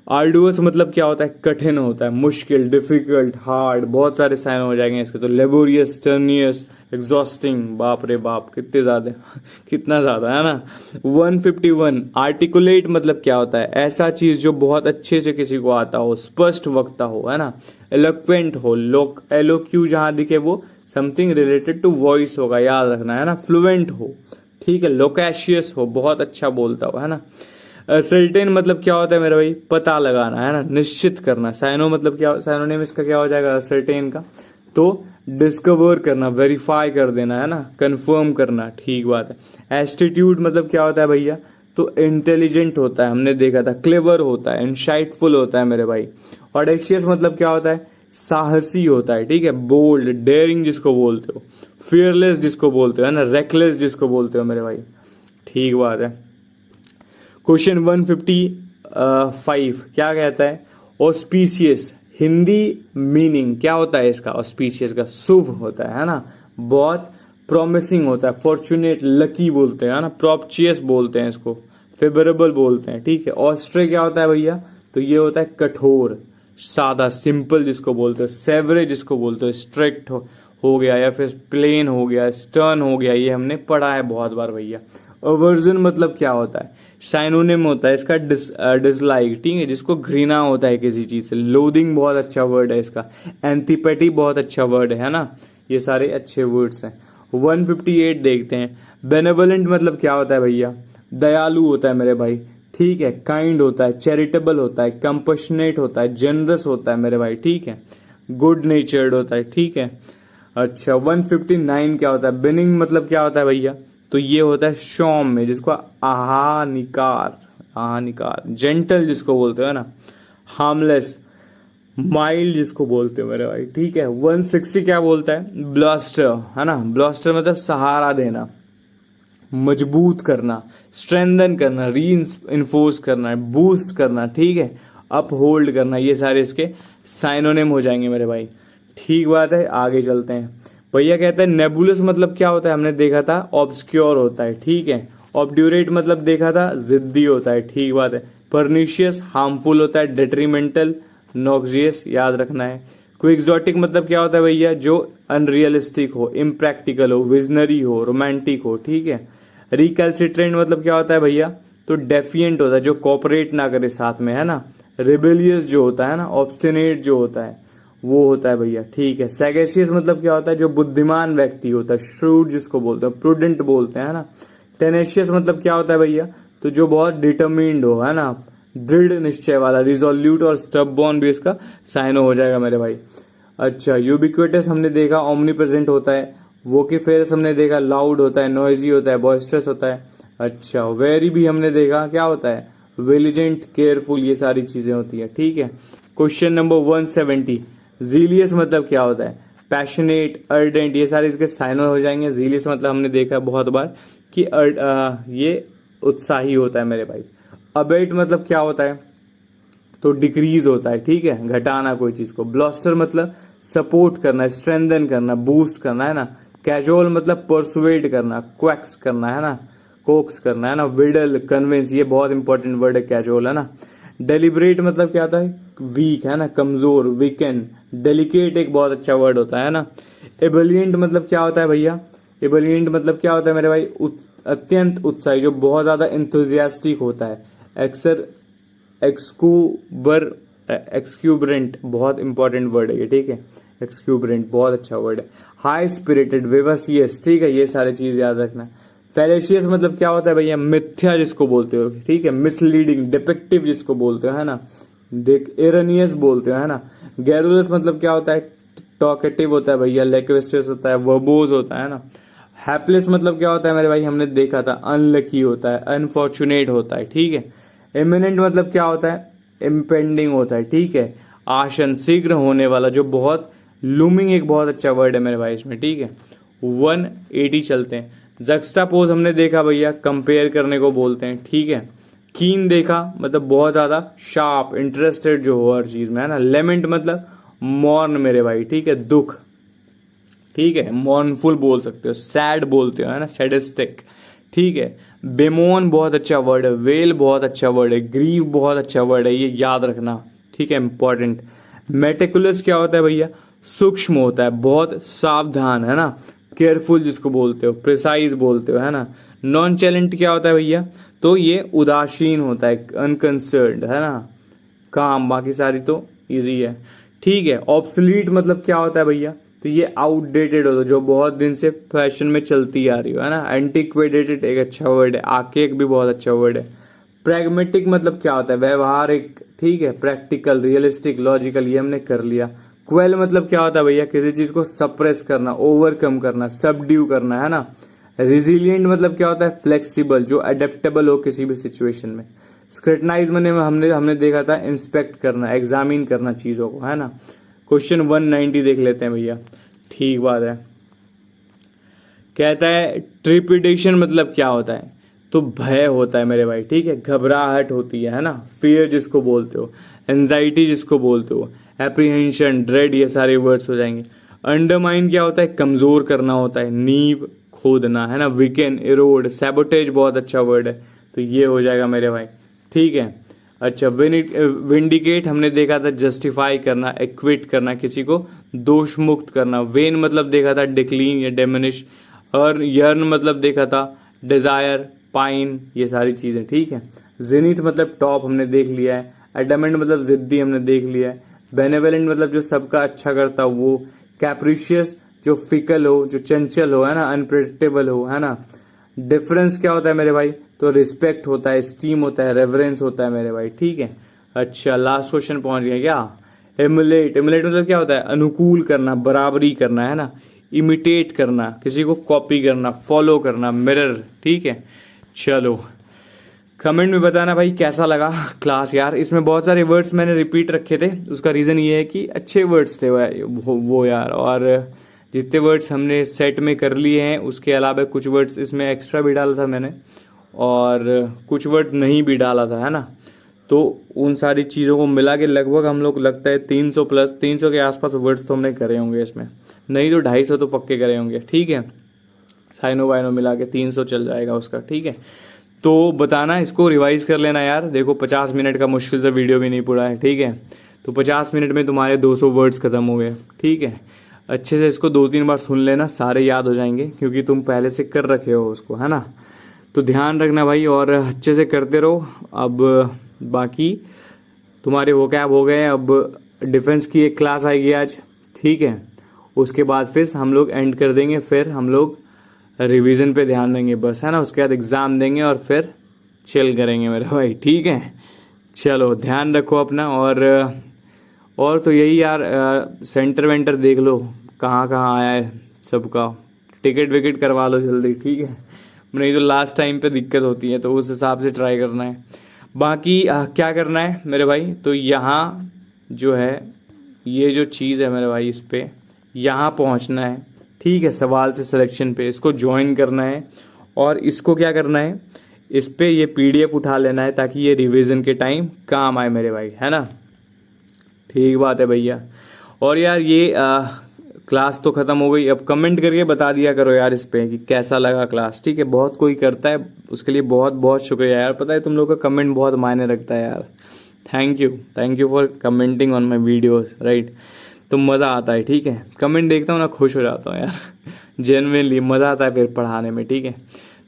आर्डुअस मतलब क्या होता है, कठिन होता है, मुश्किल, डिफिकल्ट, हार्ड, बहुत सारे साइन हो जाएंगे इसके। तो लेबोरियस, टर्नियस, एग्जॉस्टिंग, बाप रे बाप कितने ज्यादा कितना ज्यादा, है ना। 151 आर्टिकुलेट मतलब क्या होता है, ऐसा चीज जो बहुत अच्छे से किसी को आता हो, स्पष्ट वक्ता हो, है ना। एलोक्वेंट हो, लोक एलोक्यू जहां दिखे वो समथिंग रिलेटेड टू वॉइस होगा, याद रखना, है ना। फ्लुएंट हो, ठीक है। लोकेशियस हो, बहुत अच्छा बोलता हो, है ना। सर्टेन मतलब क्या होता है मेरे भाई, पता लगाना, है ना, निश्चित करना। साइनो मतलब क्या, साइनोनिम इसका क्या हो जाएगा सर्टेन का, तो डिस्कवर करना, वेरीफाई कर देना, है ना, कंफर्म करना, ठीक बात है। एस्टिट्यूड मतलब क्या होता है भैया, तो इंटेलिजेंट होता है, हमने देखा था, क्लेवर होता है, इंसाइटफुल होता है मेरे भाई। ऑडेशियस मतलब क्या होता है, साहसी होता है, ठीक है, बोल्ड, डेयरिंग जिसको बोलते हो, फियरलेस जिसको बोलते हो, है ना, रेकलेस जिसको बोलते हो मेरे भाई, ठीक बात है। क्वेश्चन 155 क्या कहता है, ऑस्पिशियस, हिंदी मीनिंग क्या होता है इसका, ऑस्पिशियस का शुभ होता है ना, बहुत प्रॉमिसिंग होता है, फॉर्चुनेट, लकी बोलते हैं, है ना, प्रॉपचियस बोलते हैं इसको, फेवरेबल बोलते हैं, ठीक है। ऑस्ट्रे क्या होता है भैया, तो ये होता है कठोर, सादा, सिंपल जिसको बोलते हो, सेवरे जिसको बोलते हो, स्ट्रिक्ट हो गया, या फिर प्लेन हो गया, स्टर्न हो गया, ये हमने पढ़ा है बहुत बार भैया। अवर्जन मतलब क्या होता है, साइनोनिम होता है इसका, डिसलाइक, ठीक है, जिसको घृणा होता है किसी चीज से। लोदिंग बहुत अच्छा वर्ड है इसका। एंटीपैथी बहुत अच्छा वर्ड है ना, ये सारे अच्छे वर्ड्स हैं। 158 देखते हैं, बेनेवोलेंट मतलब क्या होता है भैया, दयालु होता है मेरे भाई, ठीक है, काइंड होता है, चैरिटेबल होता है, कंपैशनेट होता है, जनरस होता है मेरे भाई, ठीक है, गुड नेचर्ड होता है, ठीक है। अच्छा 159 क्या होता है, बिनिंग मतलब क्या होता है भैया, तो ये होता है शॉम में, जिसको आहानिकार, आहानिकार, जेंटल जिसको बोलते हो, है ना, हार्मलेस, माइल्ड जिसको बोलते हो मेरे भाई, ठीक है। 160 क्या बोलता है, ब्लास्टर, है ना, ब्लास्टर मतलब सहारा देना, मजबूत करना, स्ट्रेंथन करना, री इन्फोर्स करना, बूस्ट करना, ठीक है, अप होल्ड करना, ये सारे इसके साइनोनिम हो जाएंगे मेरे भाई, ठीक बात है। आगे चलते हैं भैया, कहता है नेबुलस मतलब क्या होता है, हमने देखा था ऑब्सक्योर होता है, ठीक है। ऑब्ड्यूरेट मतलब देखा था जिद्दी होता है, ठीक बात है। परनिशियस हार्मफुल होता है, डेट्रीमेंटल, नॉक्सियस, याद रखना है। क्विक्सोटिक मतलब क्या होता है भैया, जो अनरियलिस्टिक हो, इम्प्रैक्टिकल हो, विजनरी हो, रोमांटिक हो, ठीक है। रिकैल्सिट्रेंट मतलब क्या होता है भैया, तो डेफिएंट होता है, जो कोऑपरेट ना करे साथ में, है ना। रिबेलियस जो होता है ना, ऑब्स्टिनेट जो होता है वो होता है भैया, ठीक है। सैगेशियस मतलब क्या होता है, जो बुद्धिमान व्यक्ति होता है, श्रूड जिसको बोलते हैं, प्रूडेंट बोलते हैं, है ना। टेनेशियस मतलब क्या होता है भैया, तो जो बहुत डिटरमिन्ड हो, है ना, दृढ़ निश्चय वाला, रिजोल्यूट और स्टबबॉर्न भी इसका साइनो हो जाएगा मेरे भाई। अच्छा यूबिक्विटस हमने देखा ओमनी प्रेजेंट होता है। वोकिफेरस हमने देखा लाउड होता है, नॉइजी होता है, बॉइस्टरस होता है। अच्छा वेरी भी हमने देखा क्या होता है, विजिलेंट, केयरफुल, ये सारी चीजें होती है, ठीक है। क्वेश्चन नंबर 170 जीलियस मतलब क्या होता है, पैशनेट, अर्डेंट, ये सारे इसके साइनो हो जाएंगे। जीलियस मतलब हमने देखा बहुत बार कि ये उत्साही होता है मेरे भाई। अबेट मतलब क्या होता है, तो डिक्रीज होता है, ठीक है, घटाना कोई चीज को। ब्लॉस्टर मतलब सपोर्ट करना, स्ट्रेंथन करना, बूस्ट करना, है ना। कैजुअल मतलब परसुएड करना, क्वैक्स करना, है ना, कोक्स करना, है ना। विडल, कन्विंस, ये बहुत इंपॉर्टेंट वर्ड है कैजुअल, है ना। डेलिब्रेट मतलब क्या होता है, वीक, है ना, कमजोर, वीकेंड। डेलिकेट एक बहुत अच्छा वर्ड होता है ना। एबलियंट मतलब क्या होता है भैया, एबलियंट मतलब क्या होता है मेरे भाई, अत्यंत उत्साही, जो बहुत ज्यादा इंथुजियास्टिक होता है। एक्सर एक्सक्यूबर एक्सक्यूबरेंट बहुत इंपॉर्टेंट वर्ड है ये, ठीक है। एक्सक्यूबरेंट बहुत अच्छा वर्ड है। हाई स्पिरिटेड, विवसियस, ठीक है, ये सारी चीज याद रखना। फैलेशियस मतलब क्या होता है भैया, मिथ्या जिसको बोलते हो, ठीक है, मिसलीडिंग, डिपेक्टिव जिसको बोलते हो, है ना, देख एरनियस बोलते हो, है ना। गैरुलस मतलब क्या होता है, टॉकेटिव होता है भैया, लेक्वेसियस होता है, वर्बोज होता है ना। हैप्लेस मतलब क्या होता है मेरे भाई, हमने देखा था अनलकी होता है, अनफॉर्चुनेट होता है, ठीक है। इमिनेंट मतलब क्या होता है, इम्पेंडिंग होता है, ठीक है। आशन, शीघ्र होने वाला, जो बहुत लूमिंग एक बहुत अच्छा वर्ड है मेरे भाई इसमें, ठीक है। 180 चलते हैं। जक्स्टापोज हमने देखा भैया, कंपेयर करने को बोलते हैं, ठीक है। कीन देखा मतलब बहुत ज्यादा शार्प, इंटरेस्टेड जो हो हर चीज में, है ना। लेमेंट मतलब मौन मेरे भाई, ठीक है, दुख, ठीक है। मॉर्नफुल बोल सकते हो, सैड बोलते हो, है ना, सैडिस्टिक, ठीक है। बेमोन बहुत अच्छा वर्ड है, वेल बहुत अच्छा वर्ड है, ग्रीव बहुत अच्छा वर्ड है, ये याद रखना, ठीक है, इंपॉर्टेंट। मेटिकुलस क्या होता है भैया, सूक्ष्म होता है, बहुत सावधान, है ना, केयरफुल जिसको बोलते हो, प्रिसाइज बोलते हो, है ना। नॉन चैलेंट क्या होता है भैया, तो ये उदासीन होता है, अनकंसर्न्ड, है ना, काम, बाकी सारी तो इजी है, ठीक है। ऑब्सलीट मतलब क्या होता है भैया, तो ये आउटडेटेड होता है, जो बहुत दिन से फैशन में चलती आ रही हो, है ना। एंटिक्वेटेड एक अच्छा वर्ड है, आर्केक भी बहुत अच्छा वर्ड है। प्रैग्मेटिक मतलब क्या होता है, व्यवहारिक, ठीक है, प्रैक्टिकल, रियलिस्टिक, लॉजिकल, ये हमने कर लिया। क्वेल मतलब क्या होता है भैया, किसी चीज को सप्रेस करना, ओवरकम करना, सबड्यू करना, है ना। रिजिलियंट मतलब क्या होता है, फ्लेक्सिबल, जो अडेप्टेबल हो किसी भी सिचुएशन में। स्क्रूटनाइज मैंने हमने हमने देखा था इंस्पेक्ट करना, एग्जामिन करना चीजों को, है ना। क्वेश्चन 190 देख लेते हैं भैया, ठीक बात है। कहता है ट्रिपिडेशन मतलब क्या होता है, तो भय होता है मेरे भाई, ठीक है, घबराहट होती है ना। फियर जिसको बोलते हो, एंजाइटी जिसको बोलते हो, एप्रीहेंशन, ड्रेड, ये सारे वर्ड्स हो जाएंगे। अंडरमाइन क्या होता है, कमजोर करना होता है, नींव खोदना, है ना। वीकेन, इरोड, सैबोटेज बहुत अच्छा वर्ड है, तो ये हो जाएगा मेरे भाई, ठीक है। अच्छा, विंडिकेट हमने देखा था जस्टिफाई करना, एक्विट करना, किसी को दोष मुक्त करना। वेन मतलब देखा था डिक्लीन या डेमिनिश, और यर्न मतलब देखा था डिजायर, पाइन, ये सारी चीजें, ठीक है। जेनिथ मतलब टॉप हमने देख लिया है। एडमेंट मतलब जिद्दी हमने देख लिया है। बेनेवलेंट मतलब जो सबका अच्छा करता हो वो। कैप्रिशियस जो फिकल हो, जो चंचल हो, है ना, अनप्रेडिक्टेबल हो, है ना। डिफरेंस क्या होता है मेरे भाई, तो रिस्पेक्ट होता है, स्टीम होता है, रेवरेंस होता है मेरे भाई, ठीक है। अच्छा, लास्ट क्वेश्चन पहुंच गए क्या। एमुलेट, एमुलेट मतलब क्या होता है, अनुकूल करना, बराबरी करना, है ना। इमिटेट करना, किसी को कॉपी करना, फॉलो करना, मिरर, ठीक है। चलो, कमेंट में बताना भाई कैसा लगा क्लास यार। इसमें बहुत सारे वर्ड्स मैंने रिपीट रखे थे, उसका रीज़न ये है कि अच्छे वर्ड्स थे वो यार। और जितने वर्ड्स हमने सेट में कर लिए हैं उसके अलावा कुछ वर्ड्स इसमें एक्स्ट्रा भी डाला था मैंने, और कुछ वर्ड नहीं भी डाला था, है ना। तो उन सारी चीज़ों को मिला के लगभग हम लोग लगता है 300 प्लस 300 के आसपास वर्ड्स तो हमने करे होंगे इसमें, नहीं तो 250 तो पक्के करे होंगे, ठीक है। साइनो वाइनो मिला के 300 चल जाएगा उसका, ठीक है। तो बताना, इसको रिवाइज कर लेना यार। देखो 50 मिनट का मुश्किल से वीडियो भी नहीं पड़ा है, ठीक है। तो 50 मिनट में तुम्हारे 200 वर्ड्स खत्म हो गए, ठीक है। अच्छे से इसको 2-3 बार सुन लेना, सारे याद हो जाएंगे क्योंकि तुम पहले से कर रखे हो उसको, है ना। तो ध्यान रखना भाई और अच्छे से करते रहो। अब बाकी तुम्हारे वो कैब हो गए, अब डिफेंस की एक क्लास आएगी आज, ठीक है। उसके बाद फिर हम लोग एंड कर देंगे, फिर हम लोग रिवीजन पे ध्यान देंगे बस, है ना। उसके बाद एग्ज़ाम देंगे और फिर चिल करेंगे मेरे भाई, ठीक है। चलो ध्यान रखो अपना, और तो यही यार, सेंटर वेंटर देख लो कहाँ कहाँ आया है सबका, टिकट विकेट करवा लो जल्दी, ठीक है। नहीं तो लास्ट टाइम पे दिक्कत होती है, तो उस हिसाब से ट्राई करना है। बाकी क्या करना है मेरे भाई, तो यहाँ जो है ये जो चीज़ है मेरे भाई, इस पर यहाँ पहुँचना है, ठीक है। सवाल से सिलेक्शन पे इसको ज्वाइन करना है, और इसको क्या करना है, इस पे ये पीडीएफ उठा लेना है ताकि ये रिवीजन के टाइम काम आए मेरे भाई, है ना। ठीक बात है भैया। और यार ये क्लास तो ख़त्म हो गई, अब कमेंट करके बता दिया करो यार इस पे कि कैसा लगा क्लास, ठीक है। बहुत कोई करता है, उसके लिए बहुत बहुत शुक्रिया यार। पता है तुम लोग का कमेंट बहुत मायने रखता है यार। Thank you for commenting on my videos, right. तो मज़ा आता है, ठीक है। कमेंट देखता हूँ ना, खुश हो जाता हूँ यार जेन्युइनली मज़ा आता है फिर पढ़ाने में, ठीक है।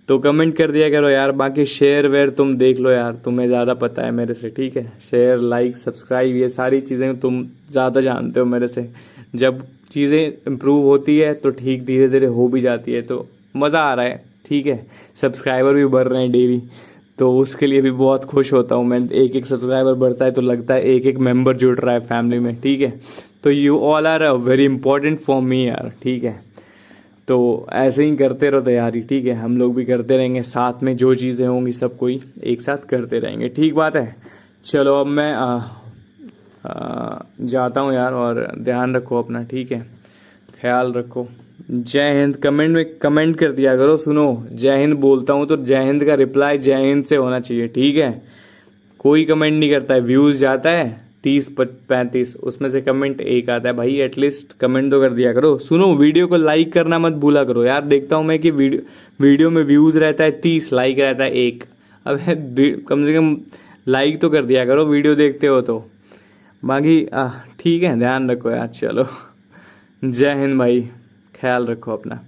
तो कमेंट कर दिया करो यार। बाकी शेयर वेयर तुम देख लो यार, तुम्हें ज़्यादा पता है मेरे से, ठीक है। शेयर, लाइक, सब्सक्राइब, ये सारी चीज़ें तुम ज़्यादा जानते हो मेरे से। जब चीज़ें इम्प्रूव होती है तो ठीक धीरे धीरे हो भी जाती है, तो मज़ा आ रहा है, ठीक है। सब्सक्राइबर भी बढ़ रहे हैं डेली, तो उसके लिए भी बहुत खुश होता हूँ मैं। एक एक सब्सक्राइबर बढ़ता है तो लगता है एक एक मेंबर जुड़ रहा है फैमिली में, ठीक है। तो you all are very important for me यार, ठीक है। तो ऐसे ही करते रहो तैयारी, ठीक है। हम लोग भी करते रहेंगे साथ में, जो चीज़ें होंगी सब कोई एक साथ करते रहेंगे, ठीक बात है। चलो अब मैं जाता हूँ यार, और ध्यान रखो अपना, ठीक है, ख्याल रखो। जय हिंद कमेंट में कमेंट कर दिया करो। सुनो, जय हिंद बोलता हूँ तो जय हिंद का रिप्लाई जय हिंद से होना चाहिए, ठीक है। कोई कमेंट नहीं करता है, व्यूज़ जाता है 30-35, उसमें से कमेंट एक आता है। भाई एटलीस्ट कमेंट तो कर दिया करो। सुनो, वीडियो को लाइक करना मत भूला करो यार। देखता हूँ मैं कि वीडियो में व्यूज़ रहता है 30, लाइक रहता है 1। अब कम से कम लाइक तो कर दिया करो वीडियो देखते हो तो। बाकी ठीक है, ध्यान रखो यार। चलो जय हिंद भाई, ख्याल रखो अपना।